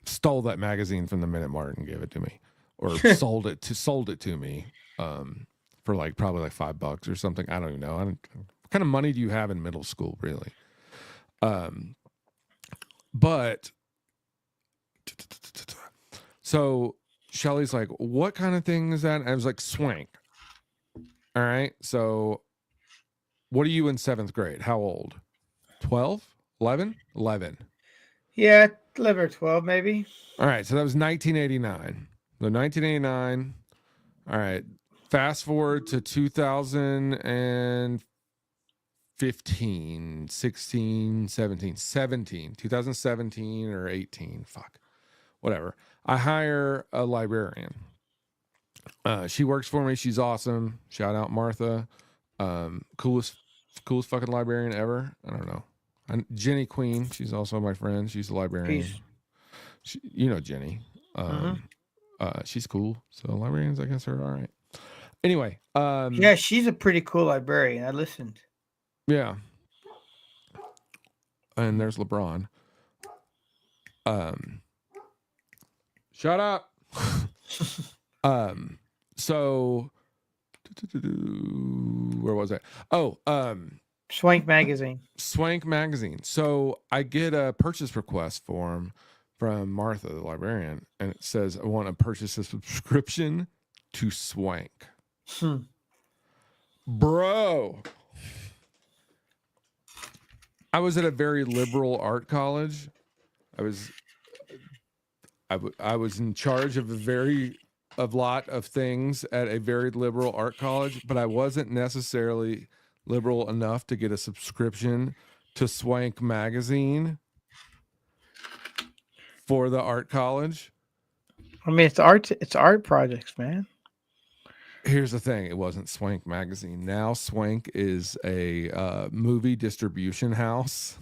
stole that magazine from the Minute Mart and gave it to me, or sold it to me, for like probably like $5 or something. I don't even know. What kind of money do you have in middle school, really? But so Shelly's like, what kind of thing is that? And I was like, Swank. All right. So what are you in 7th grade? How old? 12? 11? 11. Yeah, 11 or 12 maybe. All right. So that was 1989. So 1989. All right. Fast forward to 2015, 16, 17, 2017 or 18. Fuck. Whatever. I hire a librarian. She works for me. She's awesome. Shout out Martha. Coolest fucking librarian ever. I don't know. Jenny Queen. She's also my friend. She's a librarian. You know Jenny. She's cool. So librarians, I guess, are all right. Anyway. Yeah, she's a pretty cool librarian. I listened. Yeah. And there's LeBron. Shut up. So where was I? Oh, Swank magazine. So I get a purchase request form from Martha, the librarian, and it says I want to purchase a subscription to Swank. Bro, I was at a very liberal art college. I was in charge of a lot of things at a very liberal art college, but I wasn't necessarily liberal enough to get a subscription to Swank magazine for the art college. I mean, it's art projects, man. Here's the thing. It wasn't Swank magazine. Now Swank is a movie distribution house.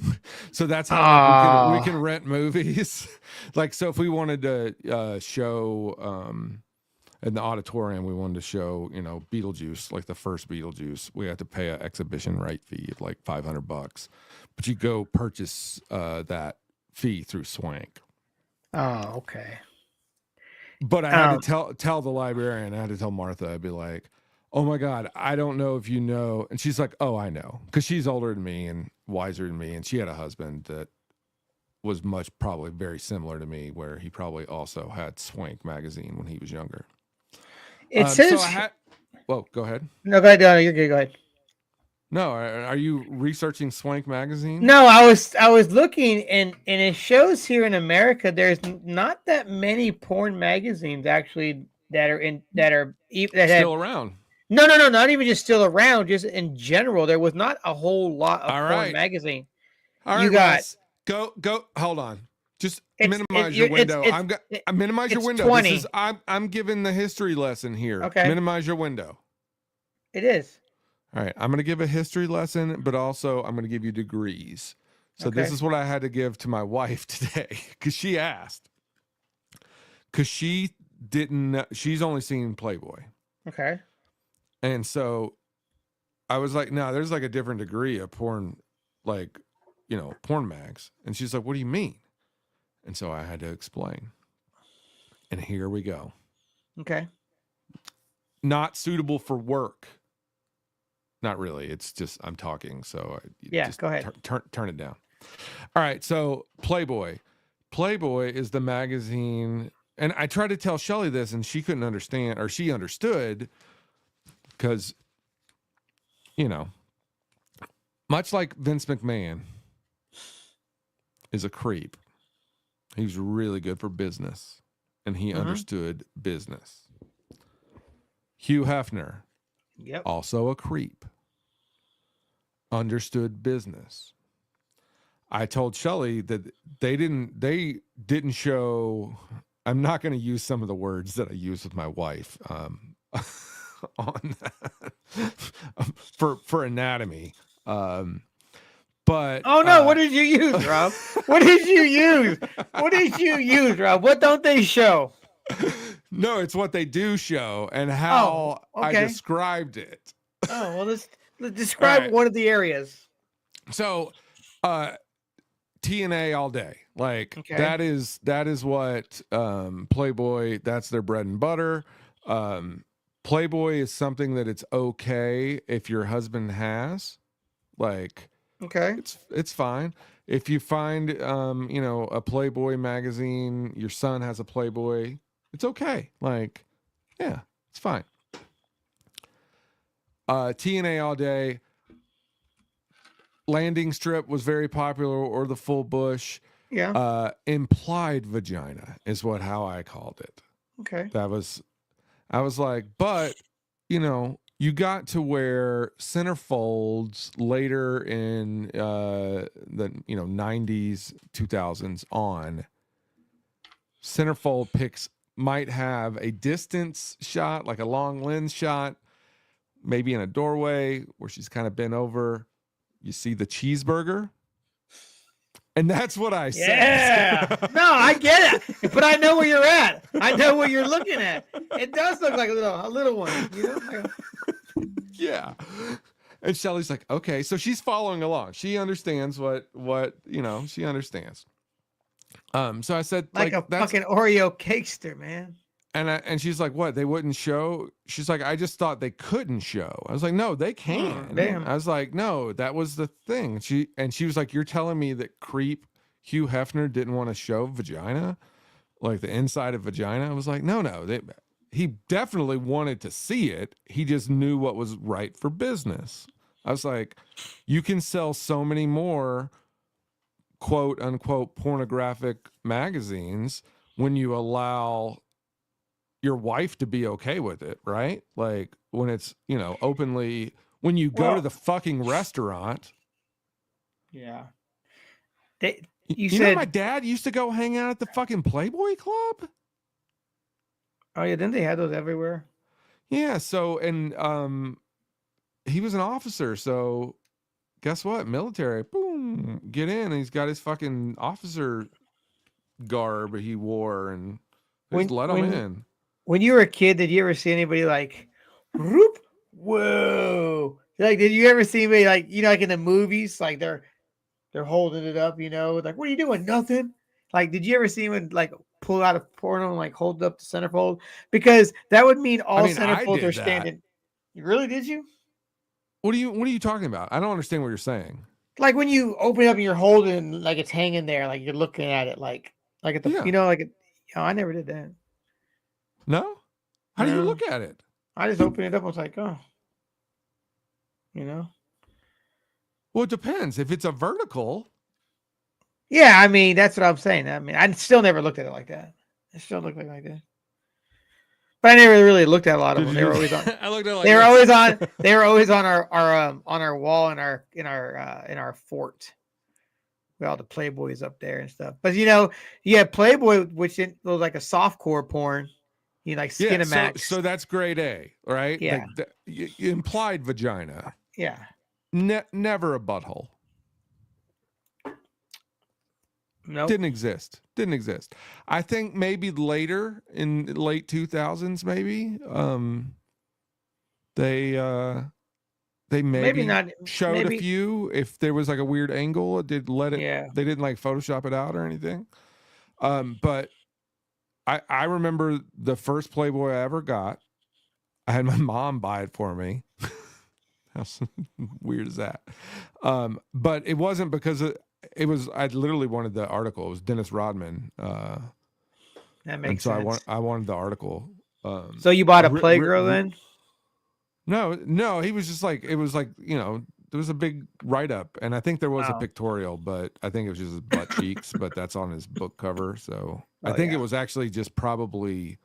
So that's how we can rent movies. Like, so if we wanted to show in the auditorium, we wanted to show, Beetlejuice, like the first Beetlejuice, we had to pay an exhibition right fee of like $500. But you go purchase that fee through Swank. Oh, okay. But I had to tell the librarian, I had to tell Martha, I'd be like, oh my God, I don't know if you know. And she's like, oh, I know. Because she's older than me and wiser than me. And she had a husband that was probably very similar to me, where he probably also had Swank magazine when he was younger. It says... Well, go ahead. No, go ahead. You're good. Go ahead. No, are you researching Swank magazine? No, I was looking, and it shows here in America there's not that many porn magazines actually that have still around. No, not even just still around. Just in general, there was not a whole lot of porn magazine. All right, you got Russ, go. Hold on. Just minimize your window. Minimize your window. 20. I'm giving the history lesson here. Okay. Minimize your window. It is. All right, I'm going to give a history lesson, but also I'm going to give you degrees. So This is what I had to give to my wife today, because she asked. Because she didn't, she's only seen Playboy. Okay. And so I was like, no, there's like a different degree of porn, like, porn mags. And she's like, what do you mean? And so I had to explain. And here we go. Okay. Not suitable for work. Not really. It's just I'm talking, so just go ahead. Turn it down. All right. So Playboy is the magazine, and I tried to tell Shelly this, and she couldn't understand, or she understood, because much like Vince McMahon is a creep. He was really good for business, and he understood business. Hugh Hefner, also a creep. Understood business. I told Shelly that they didn't show. I'm not going to use some of the words that I use with my wife on that, for anatomy. But what did you use, Rob? What did you use, Rob? What don't they show? No, it's what they do show and how I described it. Oh well, let's All describe right. one of the areas. So, TNA all day. Like Okay. that is what Playboy, that's their bread and butter. Playboy is something that it's okay if your husband has. Like Okay. it's fine. If you find a Playboy magazine, your son has a Playboy, it's okay. Like, yeah, it's fine. TNA all day. Landing strip was very popular, or the full bush. Yeah. Implied vagina is how I called it. Okay. I was like, but you got to wear centerfolds later in the 90s, 2000s on. Centerfold pics might have a distance shot, like a long lens shot, maybe in a doorway where she's kind of bent over. You see the cheeseburger. And that's what I said. Yeah. No, I get it, but I know where you're at. I know what you're looking at. It does look like a little one, you know. Yeah. And Shelly's like, okay, so she's following along. She understands what she understands. So I said, Like a that's, fucking Oreo cakester, man. and she's like, what? They wouldn't show? She's like, I just thought they couldn't show. I was like, no, they can. Damn. I was like, no, that was the thing. She was like, you're telling me that creep Hugh Hefner didn't want to show vagina, like the inside of vagina? I was like, no, he definitely wanted to see it. He just knew what was right for business. I was like, you can sell so many more quote unquote pornographic magazines when you allow your wife to be okay with it, right? Like when it's, openly, when you go to the fucking restaurant. Yeah. You know, my dad used to go hang out at the fucking Playboy Club. Oh yeah, didn't they have those everywhere? Yeah. So, and he was an officer. So, guess what? Military. Boom. Get in. And he's got his fucking officer garb he wore, and they just let him in. When you were a kid, did you ever see anybody like, whoop, whoa? Like, did you ever see anybody like, like in the movies, like they're holding it up, like, what are you doing? Nothing. Like, did you ever see anyone like pull out a porno and like hold up the centerfold? Because that would mean all centerfolds are standing. You really did you? What are you talking about? I don't understand what you're saying. Like when you open it up and you're holding, like it's hanging there, like you're looking at it, like at the, I never did that. No? How do you look at it? I just opened it up. I was like, oh, Well, it depends. If it's a vertical. Yeah, I mean, that's what I'm saying. I mean, I still never looked at it like that. It still looked like that. But I never really looked at a lot of them. They were always on. I looked at like they were always on. They were always on our wall in our fort. With all the Playboys up there and stuff. But you had Playboy, which was like a softcore porn. Like Skinamax. So that's grade A, right? Yeah. Like implied vagina. Yeah. Never a butthole. No. Didn't exist. I think maybe later in late 2000s, maybe they maybe not showed a few. If there was like a weird angle, it did let it. Yeah. They didn't like Photoshop it out or anything. But I remember the first Playboy I ever got. I had my mom buy it for me. How weird is that? But it wasn't because it was. I literally wanted the article. It was Dennis Rodman. That makes sense. I wanted the article. So you bought a Playgirl then? No. He was just like, it was like, there was a big write up, and I think there was a pictorial, but I think it was just his butt cheeks. But that's on his book cover, so I think it was actually just probably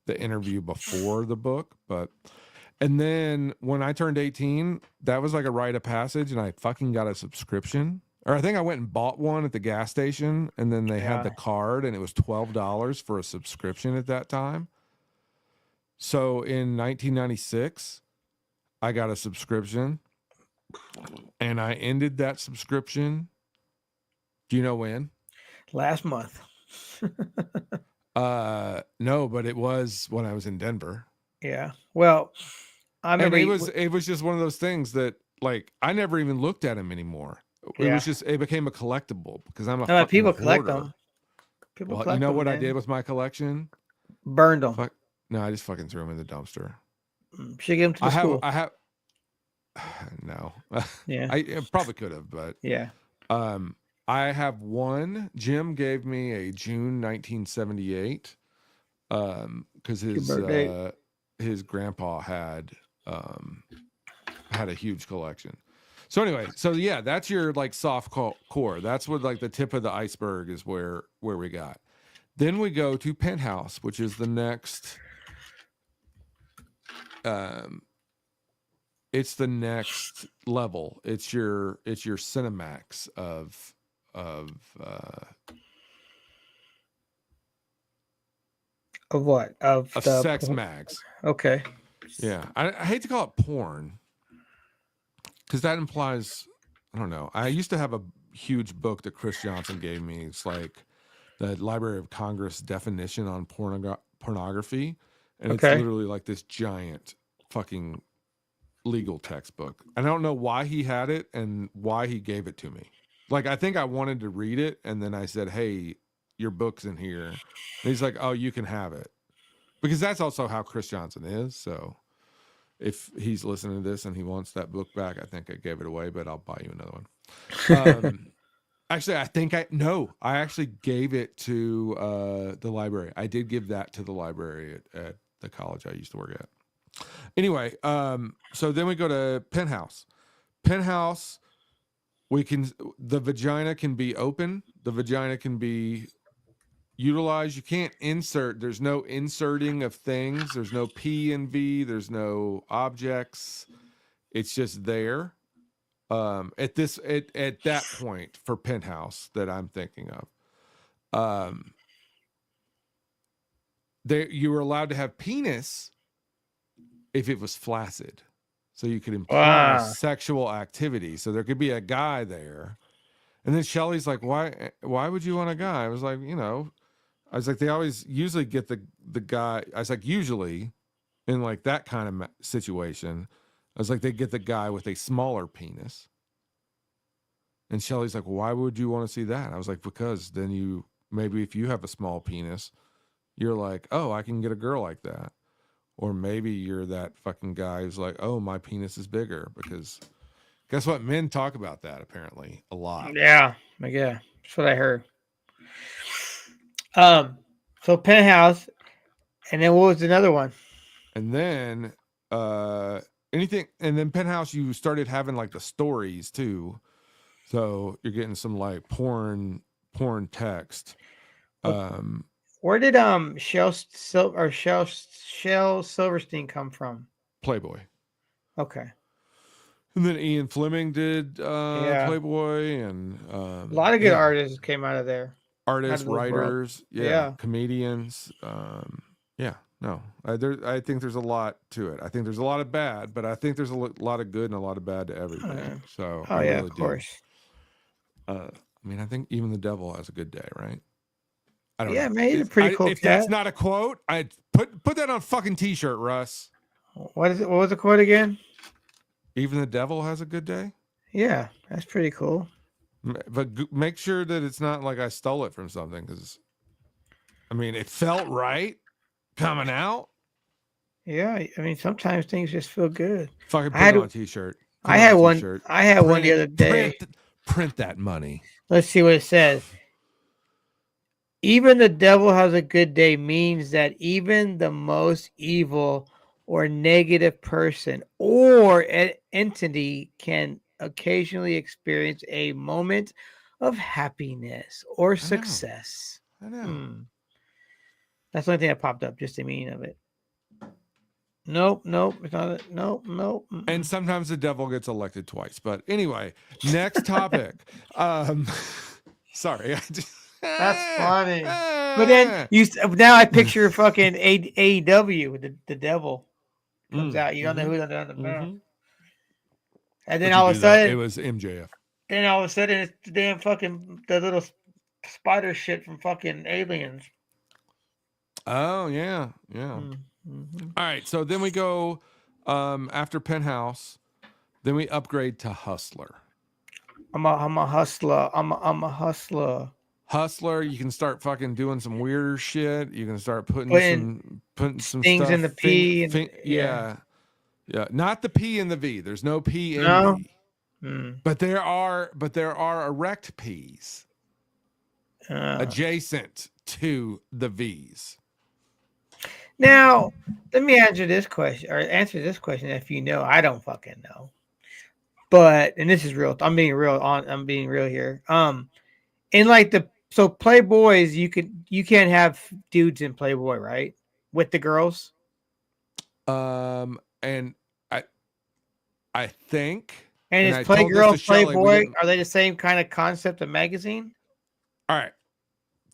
the interview before the book. But and then when I turned 18, that was like a rite of passage, and I fucking got a subscription. Or I think I went and bought one at the gas station, and then they had the card, and it was $12 for a subscription at that time. So in 1996, I got a subscription, and I ended that subscription. Do you know when? Last month. No, but it was when I was in Denver. Yeah. Well, I And remember. it was just one of those things that like I never even looked at them anymore. It was just it became a collectible because I'm a fucking people hoarder. collect them. People Well, collect you know them, what I man. did with my collection? Burned them. Fuck. No, I just fucking threw them in the dumpster. Should give them to the school. I have. No. Yeah. I probably could have, but Yeah. I have one. Jim gave me a June 1978. Because his grandpa had a huge collection. So anyway, yeah, that's your like soft core. That's what like the tip of the iceberg is where we got. Then we go to Penthouse, which is the next. It's the next level. It's your Cinemax of what? Of the sex mags. Okay. Yeah, I hate to call it porn because that implies, I don't know. I used to have a huge book that Chris Johnson gave me. It's like the Library of Congress definition on pornography, and it's literally like this giant fucking legal textbook. I don't know why he had it and why he gave it to me. Like, I think I wanted to read it, and then I said, "Hey, your book's in here." And he's like, "Oh, you can have it," because that's also how Chris Johnson is. So, if he's listening to this and he wants that book back, I think I gave it away, but I'll buy you another one. Actually, I actually gave it to the library. I did give that to the library at the college I used to work at. Anyway, so then we go to Penthouse. Penthouse, the vagina can be open. The vagina can be utilized. You can't insert. There's no inserting of things. There's no P and V. There's no objects. It's just there. At that point for Penthouse that I'm thinking of, you were allowed to have penis if it was flaccid, so you could imply sexual activity. So there could be a guy there, and then Shelly's like, "Why would you want a guy?" I was like, they always usually get the guy. I was like, usually in like that kind of situation, I was like, they get the guy with a smaller penis. And Shelly's like, why would you want to see that? I was like, because then maybe if you have a small penis, you're like, oh, I can get a girl like that. Or maybe you're that fucking guy who's like, oh, my penis is bigger. Because guess what? Men talk about that apparently a lot. Yeah. That's what I heard. So Penthouse, and then what was another one? And then and then Penthouse, you started having like the stories too. So you're getting some like porn text. Where did Shel Silverstein come from? Playboy. Okay. And then Ian Fleming did Playboy, and a lot of good artists came out of there. Artists, writers, comedians. I think there's a lot to it. I think there's a lot of bad, but I think there's a lot of good and a lot of bad to everything. So I really of course. I mean, I think even the devil has a good day, right? I don't know. Yeah, man, he's a pretty cool If that's not a quote, I put that on a fucking t-shirt, Russ. What is it? What was the quote again? Even the devil has a good day? Yeah, that's pretty cool. But make sure that it's not like I stole it from something, because, I mean, it felt right coming out. Yeah, I mean, sometimes things just feel good. Fucking put it on a t-shirt. I had one the other day. Print that money. Let's see what it says. Even the devil has a good day means that even the most evil or negative person or entity can occasionally experience a moment of happiness or success. I know. That's the only thing that popped up, just the meaning of it. Nope, it's not. Nope. And sometimes the devil gets elected twice. But anyway, next topic. Sorry, that's funny. But then now I picture fucking AEW with the devil comes out. You don't know who's on the mound. And then all of a sudden it was MJF. Then all of a sudden it's the damn fucking the little spider shit from fucking Aliens. Oh yeah. All right, so then we go After Penthouse, then we upgrade to Hustler. I'm a hustler. I'm a hustler. Hustler, you can start fucking doing some weirder shit. You can start Putting putting some things in stuff. the P and Yeah, yeah. Not the P and the V. There's no P in No. V. Hmm. But there are erect P's adjacent to the V's. Now, let me answer this question if you know. I don't fucking know. But and this is real. I'm being real here. In like so Playboys, you can't have dudes in Playboy, right? With the girls. And I think, And and is I told this Playgirl to and Shelly. We Playboy, didn't. are they the same kind of concept of magazine? All right.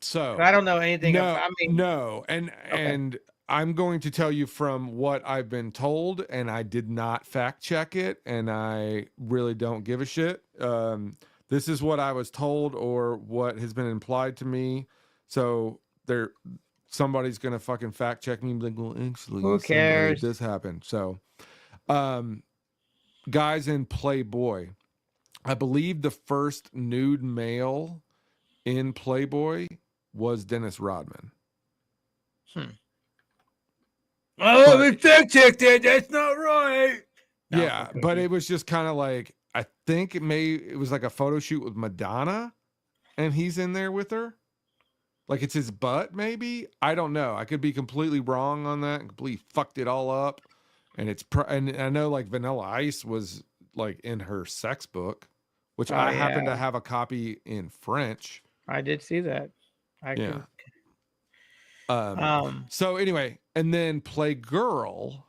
So I don't know anything about. I mean, no, okay. and I'm going to tell you from what I've been told, and I did not fact check it, and I really don't give a shit. This is what I was told or what has been implied to me. So somebody's gonna fucking fact check me and be like, well, actually, Who cares? this happened. So, guys in Playboy, I believe the first nude male in Playboy was Dennis Rodman. Oh, let me fact check that. That's not right. No, Yeah, but it was just kind of like, I think it was like a photo shoot with Madonna, and he's in there with her. Like it's his butt, maybe. I don't know. I could be completely wrong on that. Completely fucked it all up. And and I know like Vanilla Ice was like in her sex book, which I happen to have a copy in French. I did see that. So anyway, and then Playgirl,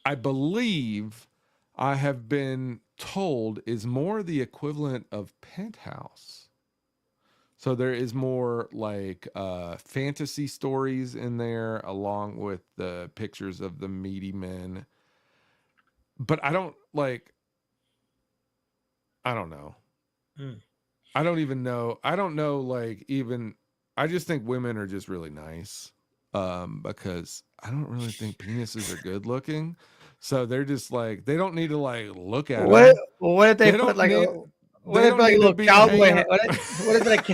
I believe I have been told is more the equivalent of Penthouse. So there is more like fantasy stories in there along with the pictures of the meaty men. But I don't know. I don't even know. I don't know I just think women are just really nice. Because I don't really think penises are good looking. So they're just like, they don't need to like look at them. What if they put like what if like a little cowboy hat? What if like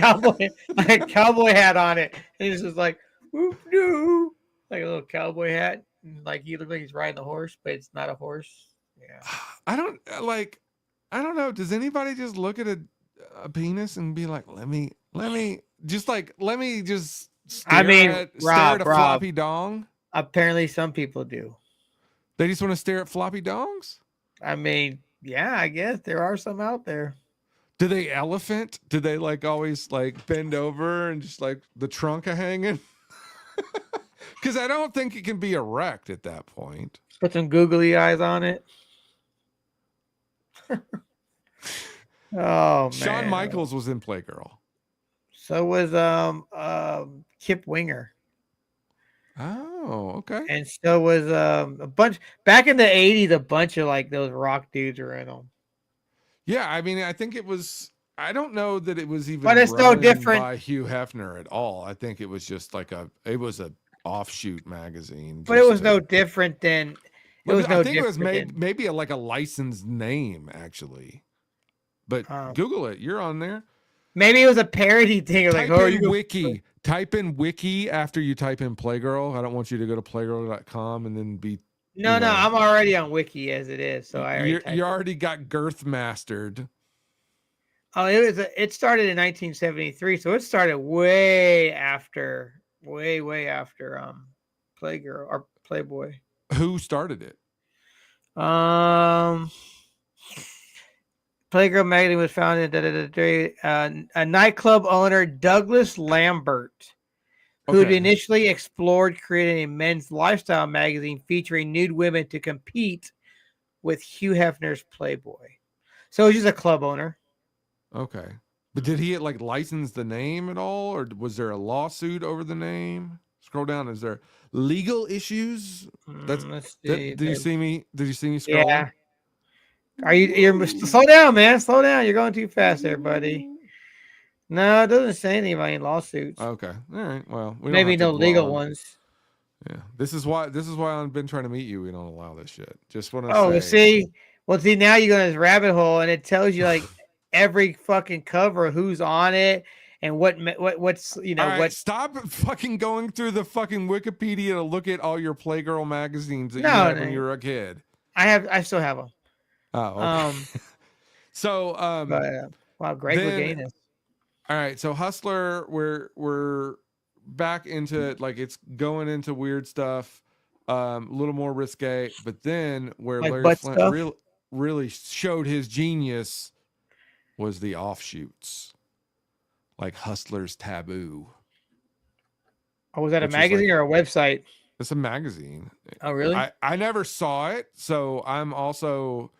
a cowboy hat on it? And he's just like, whoop doo, like a little cowboy hat. And like he looks like he's riding a horse, but it's not a horse. Yeah. I don't know. Does anybody just look at a penis and be like, let me just stare at a floppy dong? Apparently some people do. They just want to stare at floppy dongs? I mean, yeah, I guess there are some out there. Do they elephant? Do they like always like bend over and just like the trunk hanging? Because I don't think it can be erect at that point. Put some googly eyes on it. Oh man. Shawn Michaels was in Playgirl. So was Kip Winger. Oh, okay. And so was a bunch back in the 80s, a bunch of like those rock dudes were in them. Yeah, I mean, I think it was. I don't know that it was even. But it's no different by Hugh Hefner at all. I think it was just like it was a offshoot magazine. But it was no different than. It was no. I think it was maybe like a licensed name actually. But Google it. You're on there. Maybe it was a parody thing. Type in wiki. Type in wiki after you type in Playgirl. I don't want you to go to playgirl.com and then be. No, I'm already on wiki as it is. So you already got girth mastered. Oh, it started in 1973, so it started way after Playgirl or Playboy. Who started it? Playgirl magazine was founded a nightclub owner, Douglas Lambert, who had initially explored creating a men's lifestyle magazine featuring nude women to compete with Hugh Hefner's Playboy. So he's just a club owner. Okay. But did he like license the name at all? Or was there a lawsuit over the name? Scroll down. Is there legal issues? Did you see me scrolling? Yeah. You're slow down, man. Slow down. You're going too fast there, buddy. No, it doesn't say anything about any lawsuits. Okay. All right. Well, maybe no legal ones. Yeah, this is why I've been trying to meet you. We don't allow this shit. Just want to Oh, say. see, now you go in this rabbit hole, and it tells you like every fucking cover, who's on it, and what's All right, what. stop fucking going through the fucking Wikipedia to look at all your Playgirl magazines that you No, had when you no, were a kid. I still have them. Oh, okay. So, But wow, Greg then Louganis. all right, so Hustler, we're back into it, like it's going into weird stuff, a little more risque, but then where Like Larry butt Flint stuff. really showed his genius was the offshoots, like Hustler's Taboo, Oh, was that a which is magazine like or a website? it's a magazine. Oh, really? I never saw it, so I'm also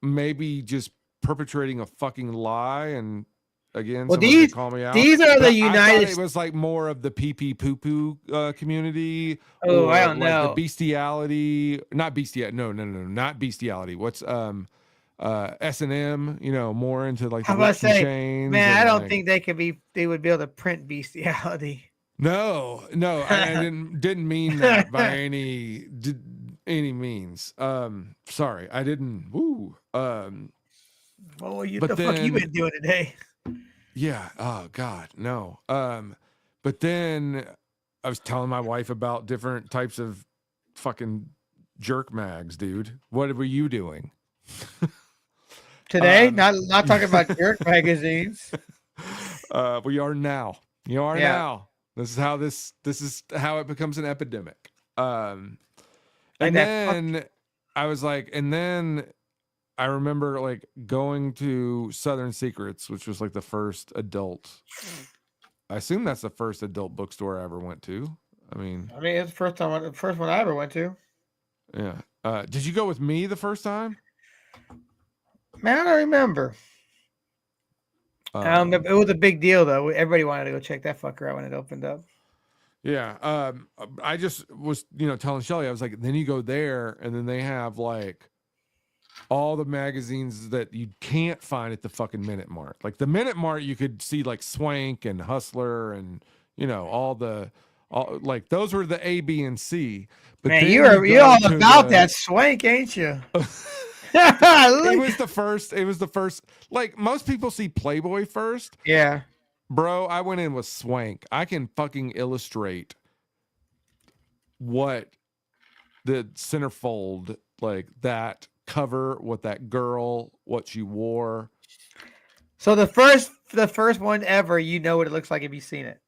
maybe just perpetrating a fucking lie, and again, Well, someone could call me out. these are the But I thought United. it was like more of the pee pee poo poo community, Oh, I or don't like the know. bestiality, not bestiality. No, not bestiality. What's S&M? You know, more into like the How about whips to and say, chains. man? I And don't like, think they would be able to print bestiality. no, I didn't mean that by any means. Sorry, I didn't. Woo. Well, what But the fuck you then been doing today? yeah. Oh God, no. But then I was telling my wife about different types of fucking jerk mags, dude. What were you doing? Today, not talking about jerk magazines. We are now. You are Yeah, now. This is how it becomes an epidemic. like And that. Fuck. then I was like, and then I remember like going to Southern Secrets, which was like the first adult. I assume that's the first adult bookstore I ever went to. I mean, It's the first one I ever went to. yeah. Did you go with me the first time? Man, I don't remember. It was a big deal though. Everybody wanted to go check that fucker out when it opened up. Yeah. I just was, telling Shelly, I was like, then you go there, and then they have like all the magazines that you can't find at the fucking Minute Mart. Like the Minute Mart, you could see like Swank and Hustler and all like those were the A, B, and C. But Man, then you're all about that swank, ain't you? It was the first. It was the first. Like most people see Playboy first. Yeah. Bro, I went in with Swank. I can fucking illustrate what the centerfold, like that cover, what that girl, what she wore. So the first one ever, you know what it looks like if you've seen it.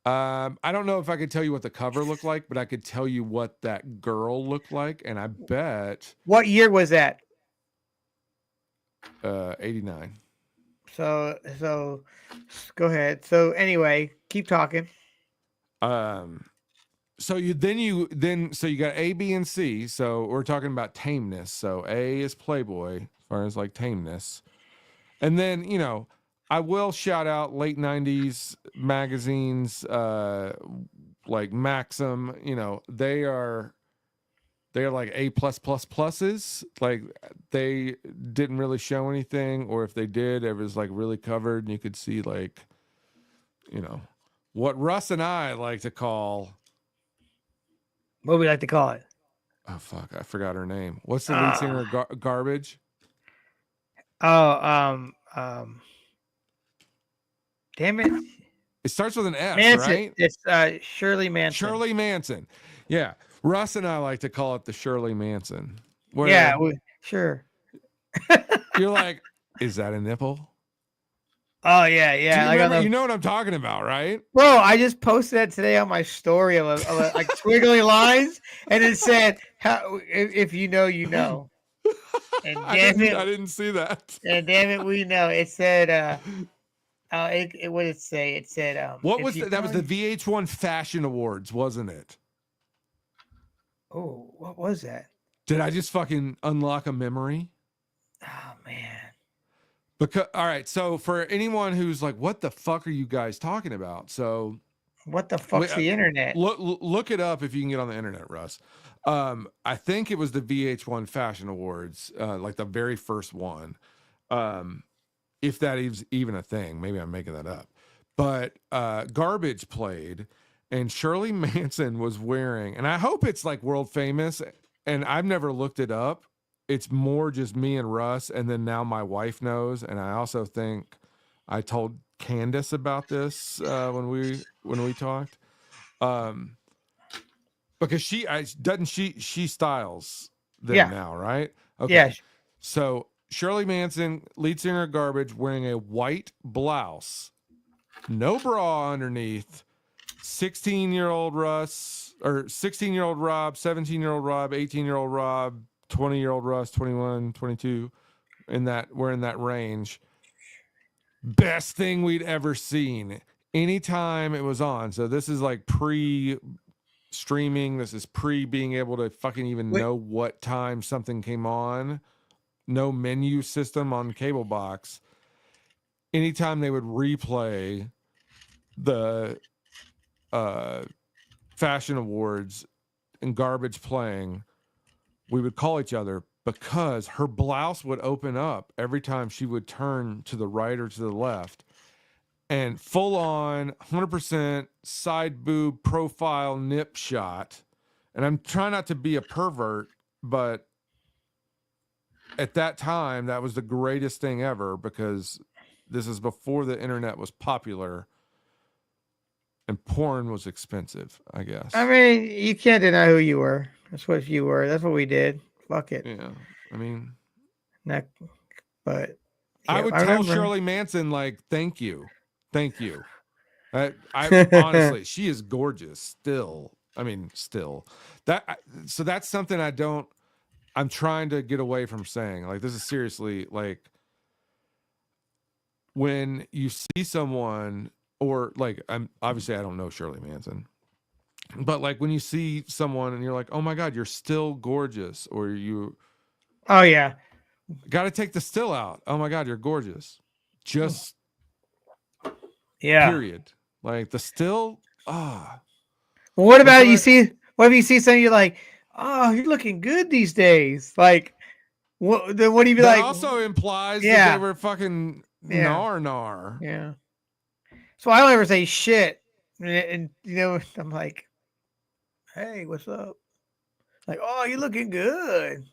I don't know if I could tell you what the cover looked like, but I could tell you what that girl looked like, and I bet. What year was that? 89. So go ahead. So anyway, keep talking. So you got A, B, and C. So we're talking about tameness. So A is Playboy, as far as like tameness. And then, I will shout out late 90s magazines, like Maxim, they're like A pluses. Like they didn't really show anything, or if they did, it was like really covered, and you could see like, what Russ and I like to call. What we like to call it? Oh fuck, I forgot her name. What's the lead singer of Garbage? Oh, damn it. It starts with an S, Manson. right? It's Shirley Manson. Shirley Manson. Yeah. Russ and I like to call it the Shirley Manson. Where yeah, sure. you're like, is that a nipple? Oh yeah. Do you remember? You know what I'm talking about, right? Bro, I just posted that today on my story of like twiggly lines, and it said, if you know, you know. And I didn't see that. And damn it, we know. It said, what did it say? It said, what was that? That was the VH1 Fashion Awards, wasn't it? Oh, what was that? Did I just fucking unlock a memory? Oh man. Because all right, so for anyone who's like, what the fuck are you guys talking about? So what the fuck's the internet? Look it up if you can get on the internet, Russ. I think it was the VH1 Fashion Awards, like the very first one. If that is even a thing, maybe I'm making that up. But Garbage played, and Shirley Manson was wearing, and I hope it's like world famous, and I've never looked it up. It's more just me and Russ, and then now my wife knows, and I also think I told Candace about this when we talked, because she styles them Yeah. now, right? Okay, Yeah. so Shirley Manson, lead singer of Garbage, wearing a white blouse, no bra underneath. 16-year-old Russ, or 16-year-old Rob, 17-year-old Rob, 18-year-old Rob, 20-year-old Russ, 21, 22, we're in that range. Best thing we'd ever seen. Anytime it was on. So this is like pre-streaming. This is pre being able to fucking even know what time something came on. No menu system on cable box. Anytime they would replay the Fashion Awards and Garbage playing, we would call each other because her blouse would open up every time she would turn to the right or to the left, and full on 100% side boob profile nip shot. And I'm trying not to be a pervert, but at that time that was the greatest thing ever, because this is before the internet was popular and porn was expensive, I guess. I mean, you can't deny who you were. That's what you were. That's what we did. Fuck it. Yeah, I mean, But yeah, I would tell remember. Shirley Manson, like, thank you. I honestly, she is gorgeous still. I mean, still. So that's something I'm trying to get away from saying. Like, this is seriously, like, when you see someone, or like, obviously I don't know Shirley Manson, but like when you see someone and you're like, oh my God, you're still gorgeous, or you, Oh yeah, got to take the still out. Oh my God, you're gorgeous. Just yeah. period. Like the still, Well, what about What if you see something you're like, oh, you're looking good these days? Like, what? Then what do you be that like? also implies that Yeah. they were fucking Yeah. gnar. Yeah. So I don't ever say shit, and I'm like, hey, what's up? Like, oh, you're looking good.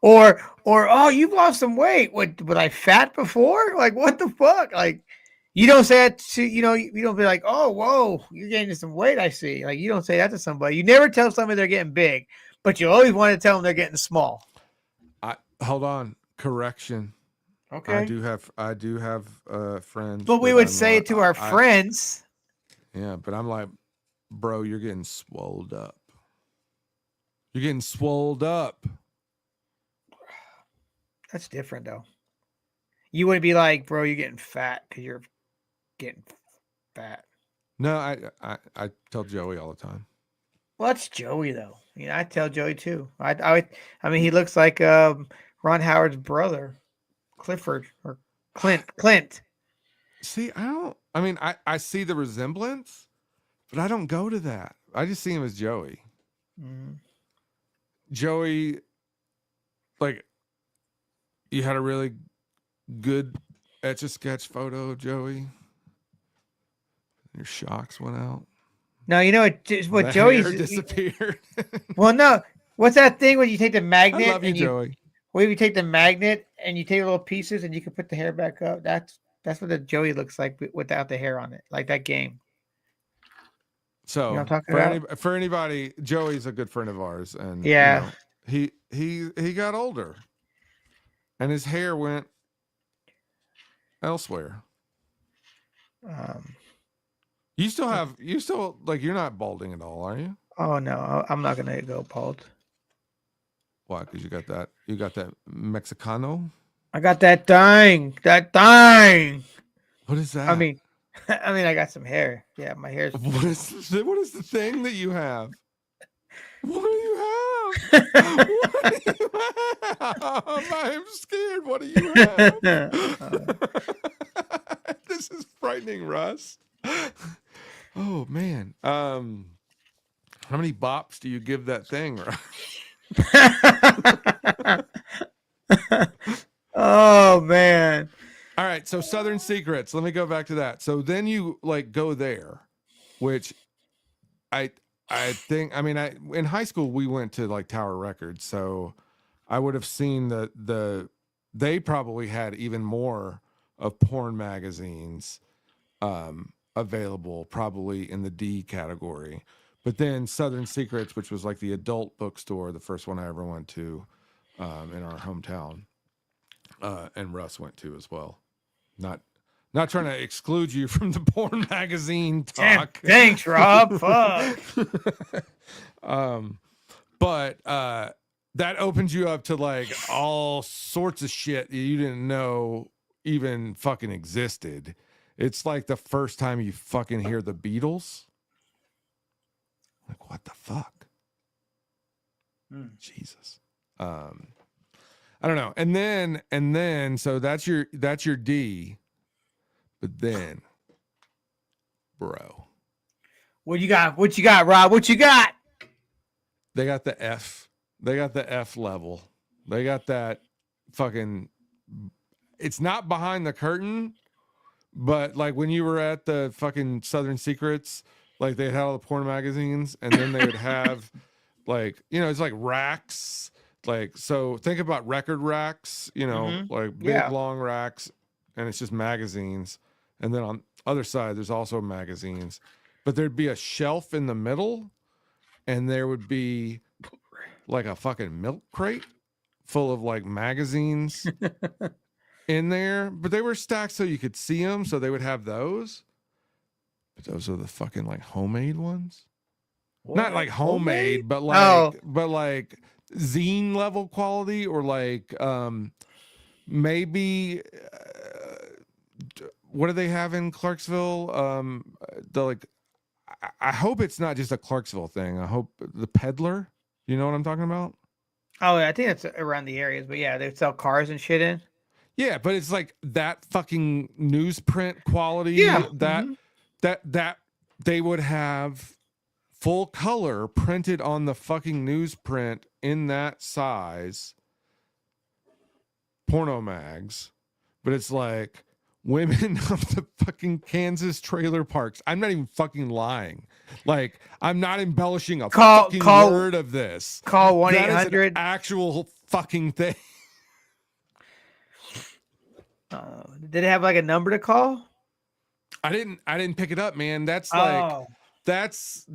Or oh, you've lost some weight. What, was I fat before? Like, what the fuck? Like, you don't say that to, you don't be like, oh, whoa, you're gaining some weight, I see. Like, you don't say that to somebody. You never tell somebody they're getting big, but you always want to tell them they're getting small. Hold on, correction. Okay. I do have friends. But we would say it to our friends. Yeah, but I'm like, bro, you're getting swolled up. You're getting swolled up. That's different, though. You wouldn't be like, bro, you're getting fat because you're getting fat. No, I tell Joey all the time. Well, that's Joey, though. I tell Joey too. I mean, he looks like Ron Howard's brother, Clifford or Clint. See, I see the resemblance, but I don't go to that. I just see him as Joey. Mm. Joey, like, you had a really good Etch-a-Sketch photo of Joey. Your shocks went out. No, you know what Joey's hair disappeared. Well, no. What's that thing when you take the magnet? I love you, Joey. You take the magnet and you take little pieces and you can put the hair back up. That's what the Joey looks like without the hair on it, like that game. So, you know what I'm talking about? For anybody, Joey's a good friend of ours, and yeah, he got older, and his hair went elsewhere. You still like, you're not balding at all, are you? Oh no, I'm not gonna go bald. Why? Because you got that Mexicano. I got that thing. What is that? I mean, I got some hair. Yeah, my hair's. What is the thing that you have? What do you have? What do you have? I'm scared. What do you have? This is frightening, Russ. Oh man. How many bops do you give that thing, Russ? Oh man. All right, so Southern Secrets. Let me go back to that. So then you like go there, which I think, I mean, in high school we went to like Tower Records, so I would have seen they probably had even more of porn magazines available, probably in the D category. But then Southern Secrets, which was like the adult bookstore, the first one I ever went to in our hometown, and Russ went to as well. Not trying to exclude you from the porn magazine talk. Damn, thanks, Rob. Fuck. But that opens you up to like all sorts of shit you didn't know even fucking existed. It's like the first time you fucking hear the Beatles. Like, what the fuck? Jesus. I don't know. And then so that's your D. But then, bro. What you got? What you got, Rob? What you got? They got the F. They got the F level. They got that fucking. It's not behind the curtain, but like when you were at the fucking Southern Secrets, like they had all the porn magazines, and then they would have like, you know, it's like racks. Like, so think about record racks, you know, like big long racks, and it's just magazines. And then on other side, there's also magazines, but there'd be a shelf in the middle, and there would be like a fucking milk crate full of like magazines in there, but they were stacked so you could see them. So they would have those, but those are the fucking like homemade ones. What? Not like homemade, but like zine level quality, or like maybe what do they have in Clarksville? The like, I hope it's not just a Clarksville thing. I hope the Peddler. You know what I'm talking about? Oh, I think it's around the areas, but yeah, they sell cars and shit in. Yeah, but it's like that fucking newsprint quality. Yeah, that they would have full color printed on the fucking newsprint in that size. Porno mags, but it's like women of the fucking Kansas trailer parks. I'm not even fucking lying. Like, I'm not embellishing a fucking word of this. Call 1-800. Actual fucking thing. Did it have like a number to call? I didn't pick it up, man. That's like that's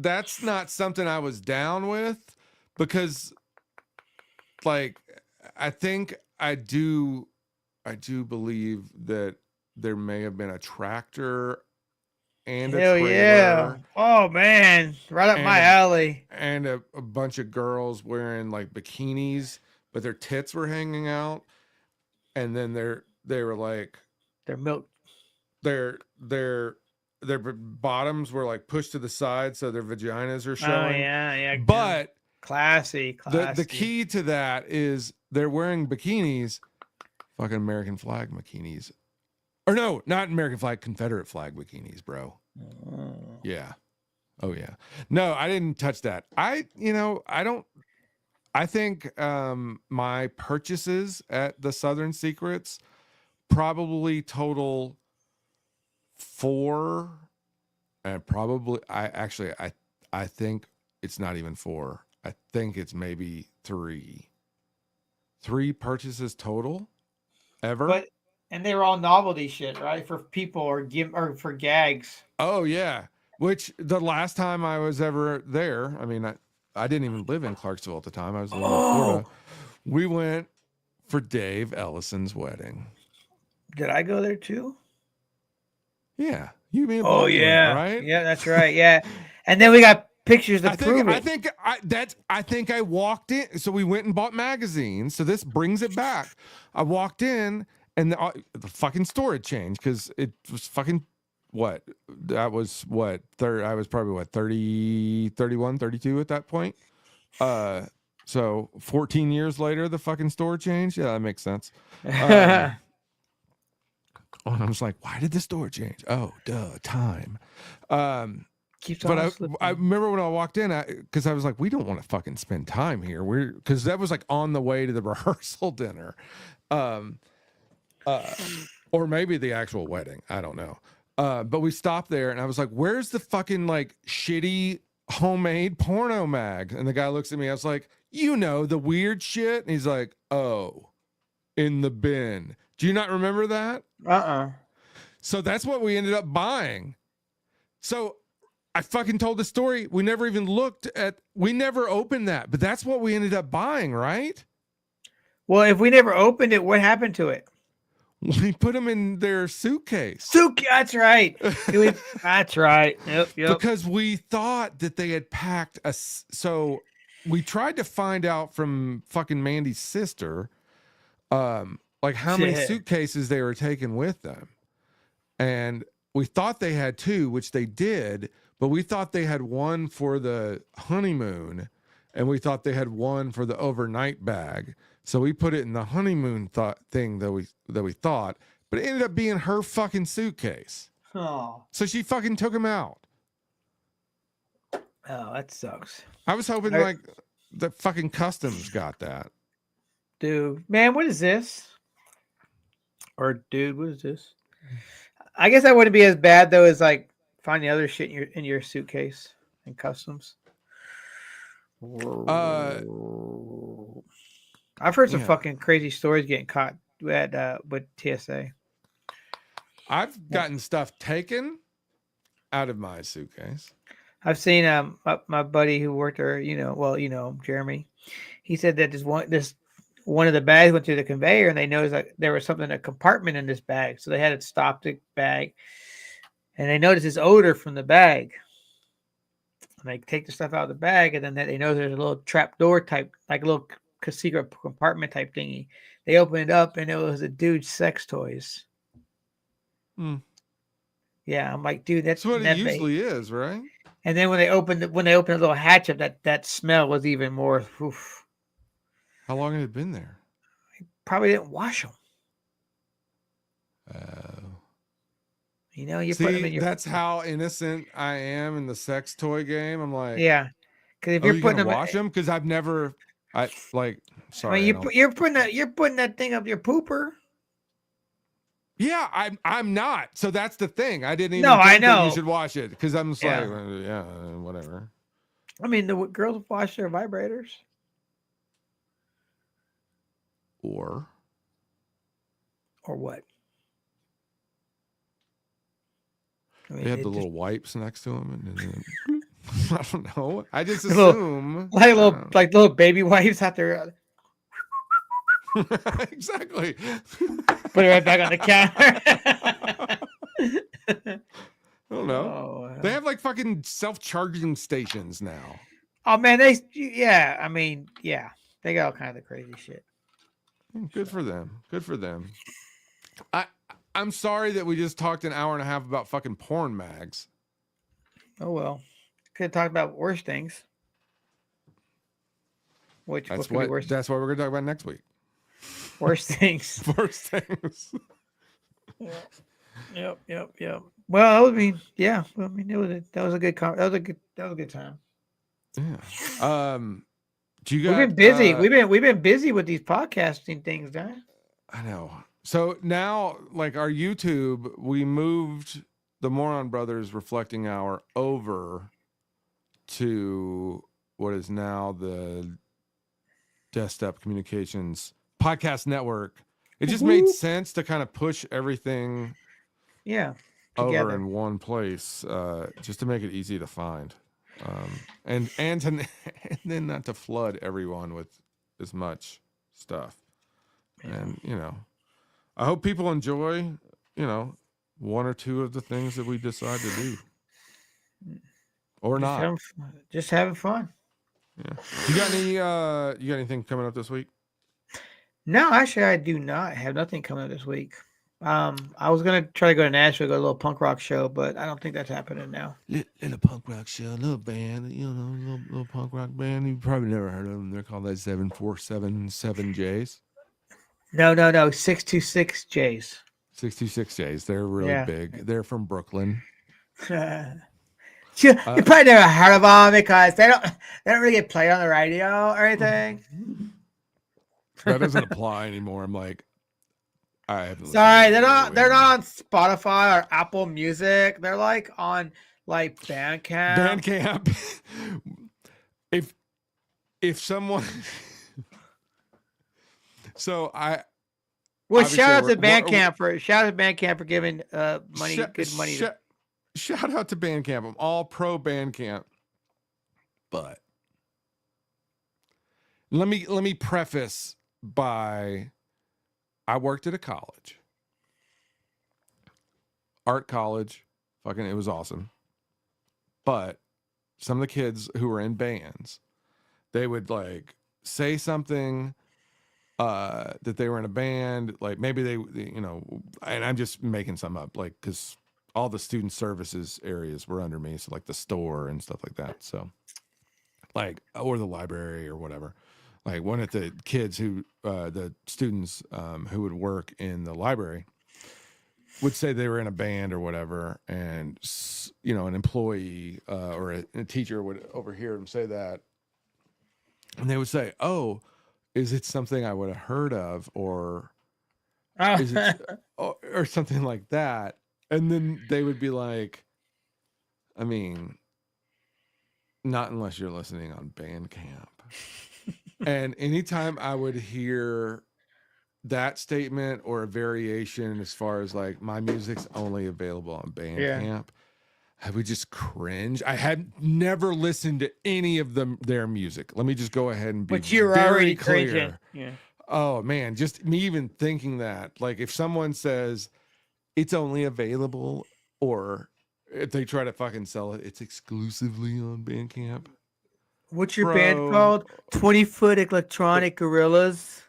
not something I was down with, because like I think I do believe that there may have been a tractor and a trailer. Yeah. Oh man, right up my alley. And a bunch of girls wearing like bikinis, but their tits were hanging out. And then they were like their milk. Their bottoms were like pushed to the side, so their vaginas are showing. Oh yeah. But classy. The key to that is they're wearing bikinis, fucking American flag bikinis. Or no, not American flag, Confederate flag bikinis, bro. Oh. Yeah. Oh yeah. No, I didn't touch that. I think my purchases at the Southern Secrets probably total 4, and probably I think it's not even 4. I think it's maybe 3. 3 purchases total ever. And they were all novelty shit, right? For people or for gags. Oh yeah. Which the last time I was ever there, I mean, I didn't even live in Clarksville at the time. I was living in Florida. We went for Dave Ellison's wedding. Did I go there too? Yeah. You mean yeah. Right? Yeah, that's right. Yeah. And then we got pictures to prove it. I think I walked in. So we went and bought magazines. So this brings it back. I walked in and the fucking store had changed, because it was fucking what? That was what? I was probably what, 30, 31, 32 at that point. So 14 years later, the fucking store changed. Yeah, that makes sense. And I was like, why did the store change? Oh, duh, time. But I remember when I walked in, because I was like, we don't want to fucking spend time here. Because that was like on the way to the rehearsal dinner. Or maybe the actual wedding. I don't know. But we stopped there and I was like, where's the fucking like shitty homemade porno mag. And the guy looks at me. I was like, you know, the weird shit. And he's like, oh, in the bin. Do you not remember that? So that's what we ended up buying. So I fucking told the story. We never even we never opened that, but that's what we ended up buying, right? Well, if we never opened it, what happened to it? We put them in their suitcase. That's right. That's right. Yep. Because we thought that they had packed us. So we tried to find out from fucking Mandy's sister, like how many suitcases they were taking with them. And we thought they had 2, which they did, but we thought they had 1 for the honeymoon, and we thought they had 1 for the overnight bag. So we put it in the honeymoon thing that we thought, but it ended up being her fucking suitcase. Oh. So she fucking took him out. Oh, that sucks. I was hoping like the fucking customs got that. Dude, man, what is this? Or dude, what is this? I guess that wouldn't be as bad though as like finding other shit in your suitcase in customs. I've heard some fucking crazy stories getting caught with TSA. I've gotten stuff taken out of my suitcase. I've seen my buddy who worked there, Jeremy. He said that this one of the bags went through the conveyor and they noticed that there was something in a compartment in this bag. So they had to stop the bag and they noticed this odor from the bag. And they take the stuff out of the bag and then they know there's a little trap door type, like a little secret compartment type thingy. They open it up and it was a dude's sex toys. Yeah, I'm like, dude, that's what it usually is, right? And then when they opened a little hatch up, that smell was even more. Oof. How long had it been there? Probably didn't wash them. You put them in your. That's how innocent I am in the sex toy game. I'm like, yeah, because if you're putting them, wash them, because I've never, sorry. I mean, you're putting that thing up your pooper. Yeah, I'm not. So that's the thing. I didn't even think I know that you should watch it because I'm just like, whatever. I mean, the girls wash their vibrators. Or what? I mean, they have the little wipes next to them, and I don't know. I just assume little baby wipes out there. Exactly. Put it right back on the counter. I don't know. They have like fucking self-charging stations now. Oh man, they got all kinds of crazy shit. Good for them. Good for them. I'm sorry that we just talked an hour and a half about fucking porn mags. Oh well. Could have talked about worse things. That's what we're gonna talk about next week. Worst things. Worst things. Yep. Well, I mean, yeah. I mean, that was a good time. Yeah. Do you got? We've been busy. We've been busy with these podcasting things, Dan. I know. So now, like our YouTube, we moved the Moron Brothers Reflecting Hour over to what is now the Desktop Communications Podcast Network. It just made sense to kind of push everything over in one place, just to make it easy to find. And then not to flood everyone with as much stuff. And I hope people enjoy, one or two of the things that we decide to do. Or not. Just having fun. Yeah. You got anything coming up this week? No, actually I do not have nothing coming up this week. I was gonna try to go to Nashville, go to a little punk rock show, but I don't think that's happening now. Little punk rock show, little band, little punk rock band. You've probably never heard of them. They're called that 7477 J's. No, 626 J's. 626 J's. They're really big. They're from Brooklyn. You probably never heard of them because they don't really get played on the radio or anything. That doesn't apply anymore. I'm like, I haven't. Sorry, they're not on Spotify or Apple Music. They're like on like Bandcamp. Bandcamp. if someone, so I. Well, Obviously, shout out to Bandcamp for giving money, good money. Shout out to Bandcamp. I'm all pro Bandcamp, but let me preface by I worked at a college, art college. Fucking, it was awesome. But some of the kids who were in bands, they would like say something that they were in a band, like maybe they and I'm just making some up, like, because all the student services areas were under me, so like the store and stuff like that, so like, or the library or whatever. Like one of the kids who the students who would work in the library would say they were in a band or whatever, and an employee or a teacher would overhear them say that, and they would say, "Oh, is it something I would have heard of, or is it or something like that?" And then they would be like, "I mean, not unless you're listening on Bandcamp." And anytime I would hear that statement or a variation as far as like my music's only available on Bandcamp, I would just cringe. I had never listened to any of their music. Let me just go ahead and be But you're very already clear. cringing. Yeah. Oh man, just me even thinking that, like, if someone says it's only available, or if they try to fucking sell it, it's exclusively on Bandcamp. What's your band called? 20-Foot Electronic Gorillas.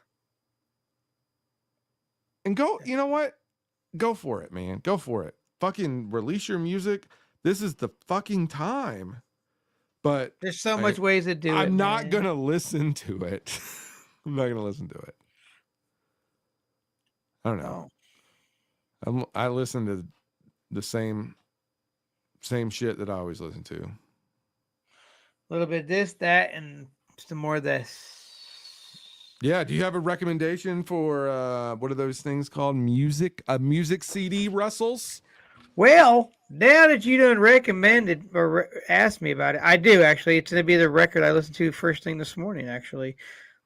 And go, you know what? Go for it, man. Go for it. Fucking release your music. This is the fucking time. But there's so much ways to do it. I'm not going to listen to it. I'm not going to listen to it. I don't know. I listen to the same shit that I always listen to. A little bit of this, that, and some more of this. Yeah. Do you have a recommendation for what are those things called? A music CD, Russells? Well, now that you done recommended or asked me about it, I do actually. It's going to be the record I listened to first thing this morning, actually.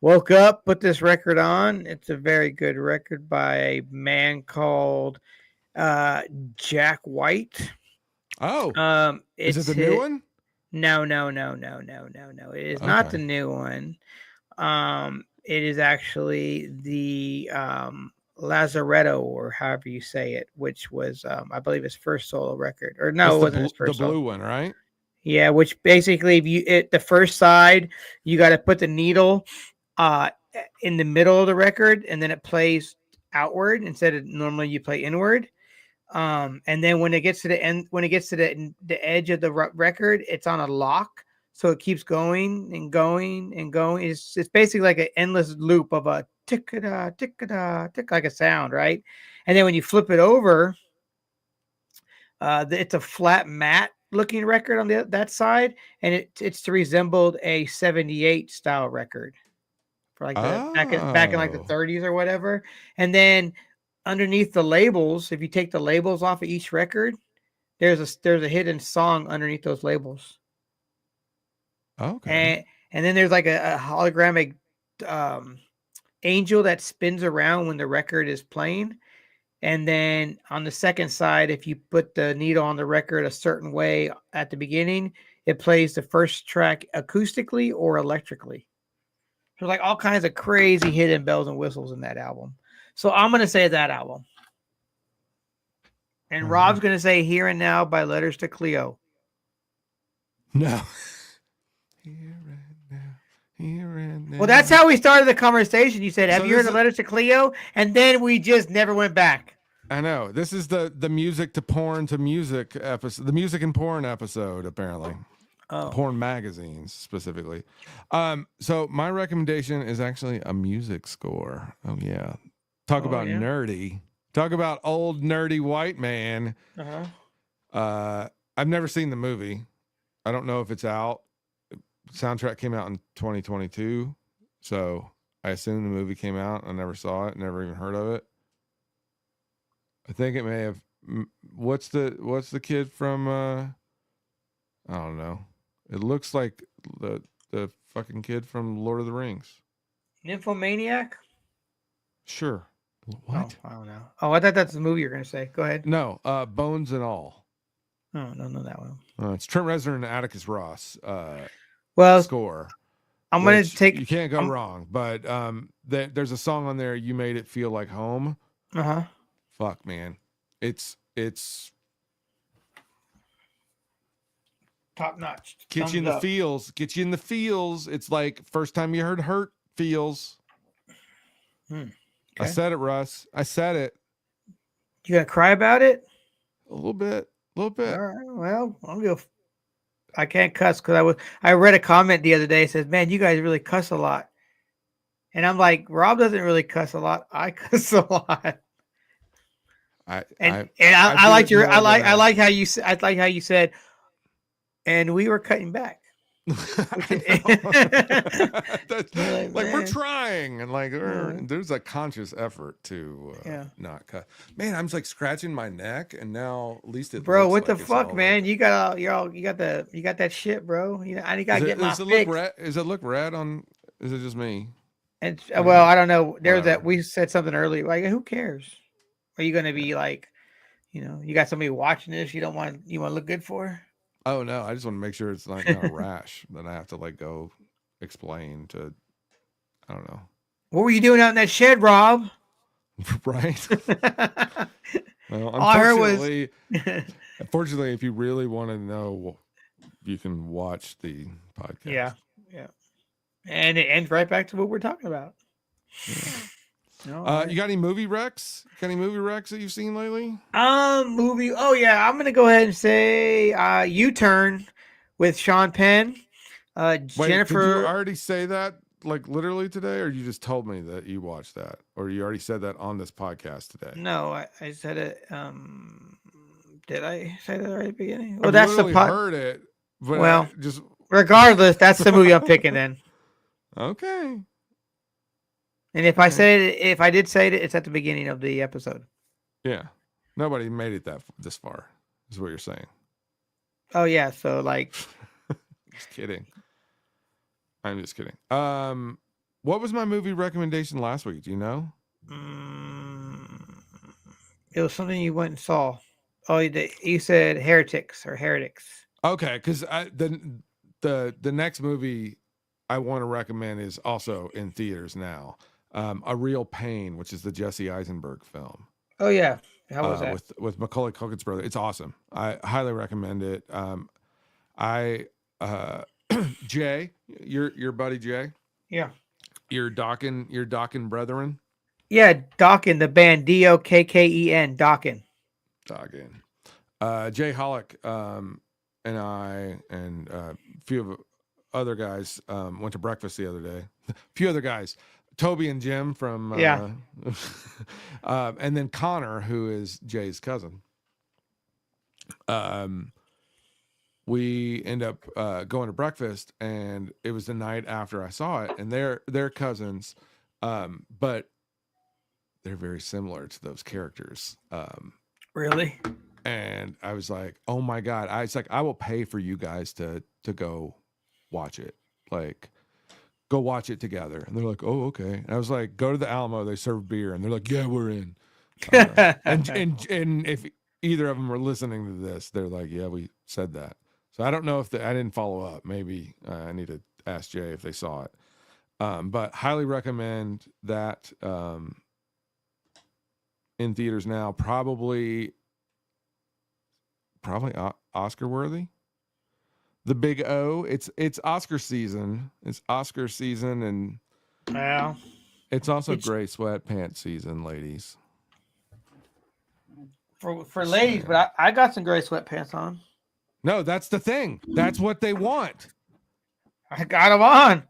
Woke up, put this record on. It's a very good record by a man called Jack White. Oh. Is it the new one? No. It is not the new one. It is actually the Lazaretto, or however you say it, which was I believe his first solo record. Or no, it wasn't his first. The blue one, right? Yeah, which basically, if the first side, you got to put the needle in the middle of the record, and then it plays outward instead of normally you play inward. And then when it gets to the end, when it gets to the edge of the record, it's on a lock, so it keeps going and going and going. It's basically like an endless loop of a tick-a-da, tick-a-da, tick, like a sound, right? And then when you flip it over, it's a flat matte looking record on that side, and it's to resemble a 78 style record for like back in like the 30s or whatever. And then underneath the labels, if you take the labels off of each record, there's a hidden song underneath those labels. Okay. And then there's like a hologramic angel that spins around when the record is playing. And then on the second side, if you put the needle on the record a certain way at the beginning, it plays the first track acoustically or electrically. There's like all kinds of crazy hidden bells and whistles in that album. So I'm going to say that album. And Rob's going to say Here and Now by Letters to Cleo. No. Here and now. Well, that's how we started the conversation. You said, have you heard the Letters to Cleo? And then we just never went back. I know. This is the music to porn to music episode, the music and porn episode, apparently. Oh. Porn magazines, specifically. So my recommendation is actually a music score. Oh, yeah. Talk about nerdy. Talk about old nerdy white man. I've never seen the movie. I don't know if it's out. Soundtrack came out in 2022, so I assume the movie came out. I never saw it, never even heard of it. I think it may have. What's the kid from I don't know. It looks like the fucking kid from Lord of the Rings. Nymphomaniac? Sure. Oh, What? I don't know. Oh, I thought that's the movie you were gonna say. Go ahead. No, Bones and All. Oh, don't know that one. It's Trent Reznor and Atticus Ross Well, score, I'm gonna which take. you can't go wrong. But there's a song on there, You Made It Feel Like Home. Uh-huh. Fuck, man. It's Top notch. Get you in the feels. Get you in the feels. It's like first time you heard Hurt feels. Okay. I said it, Russ. I said it. You gonna cry about it? A little bit. A little bit. All right. Well, I'll go. I can't cuss because I read a comment the other day. It says, "Man, you guys really cuss a lot," and I'm like, Rob doesn't really cuss a lot. I cuss a lot. I like your I like how you said, and we were cutting back. Like, we're trying, and like there's a conscious effort to not cut. Man, I'm like scratching my neck, and now at least it. Bro, what the fuck, man? You got that shit, bro. You know, I gotta get my fix. Does it look red on? Is it just me? And well, I don't know. There's that we said something earlier. Like, who cares? Are you gonna be like, you got somebody watching this? You want to look good for? Oh no, I just want to make sure it's not a rash that I have to like go explain to. I don't know. What were you doing out in that shed, Rob? Right. Well, unfortunately, if you really want to know, you can watch the podcast. Yeah. And it ends right back to what we're talking about. Yeah. You got any movie recs? Got any movie recs that you've seen lately? Movie. Oh yeah, I'm gonna go ahead and say U-Turn with Sean Penn. Wait, Jennifer. Did you already say that like literally today, or you just told me that you watched that, or you already said that on this podcast today? No, I said it. Did I say that right at the beginning? Well, that's the heard it. But well, regardless, that's the movie I'm picking then. Okay. And if I did say it, it's at the beginning of the episode. Yeah. Nobody made it this far, is what you're saying. Oh yeah, so like just kidding. I'm just kidding. What was my movie recommendation last week? Do you know? It was something you went and saw. Oh, you said Heretics. Okay, because the next movie I want to recommend is also in theaters now. A Real Pain, which is the Jesse Eisenberg film. Oh yeah, how was that? With Macaulay Culkin's brother? It's awesome. I highly recommend it. Jay, your buddy Jay. Yeah. Your Dokken brethren. Yeah, Dokken, the band Dokken, Dokken. Jay Hollick and I and a few of other guys went to breakfast the other day. A few other guys, Toby and Jim from and then Connor, who is Jay's cousin. We end up going to breakfast, and it was the night after I saw it, and they're cousins, but they're very similar to those characters. Really? And I was like, oh my God. I will pay for you guys to go watch it. Like, go watch it together. And they're like, oh, okay. And I was like, go to the Alamo. They serve beer. And they're like, yeah, we're in. And if either of them are listening to this, they're like, yeah, we said that. So I don't know if I didn't follow up. Maybe I need to ask Jay if they saw it. But highly recommend that in theaters now. Probably Oscar worthy. The Big O. It's Oscar season. It's Oscar season, and it's also gray sweatpants season, ladies. For ladies, but I got some gray sweatpants on. No, that's the thing. That's what they want. I got them on.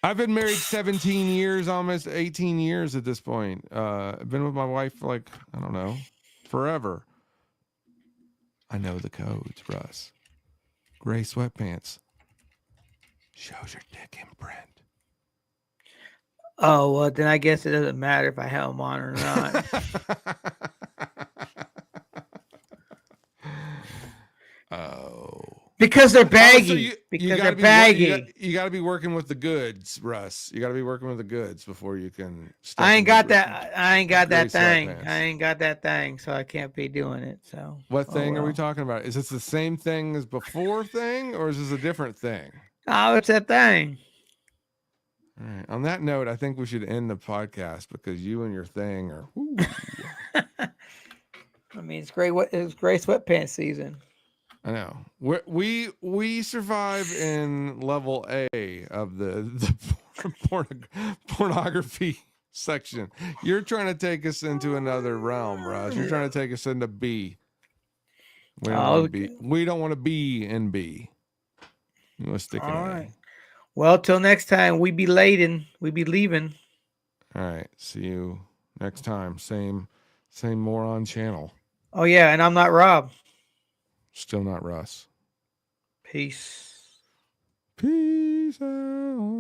I've been married 17 years, almost 18 years at this point. I've been with my wife for like, I don't know, forever. I know the codes, Russ. Gray sweatpants. Shows your dick imprint. Oh, well, then I guess it doesn't matter if I have them on or not. Oh. Because they're baggy. Oh, so because they're baggy. You got to be working with the goods, Russ. You got to be working with the goods before you can. I ain't got that. I ain't got that gray thing. sweatpants. I ain't got that thing, so I can't be doing it. So What thing are we talking about? Is this the same thing as before thing, or is this a different thing? Oh, it's that thing. All right. On that note, I think we should end the podcast because you and your thing are. I mean, it's great. It's gray sweatpants season. I know. We survive in level A of the pornography section. You're trying to take us into another realm, Russ. You're trying to take us into B. We don't want to be in B. We want to stick in A. Right. Well, till next time, we be leaving. All right. See you next time. Same Moron channel. Oh yeah, and I'm not Rob. Still not Russ. Peace. Peace out.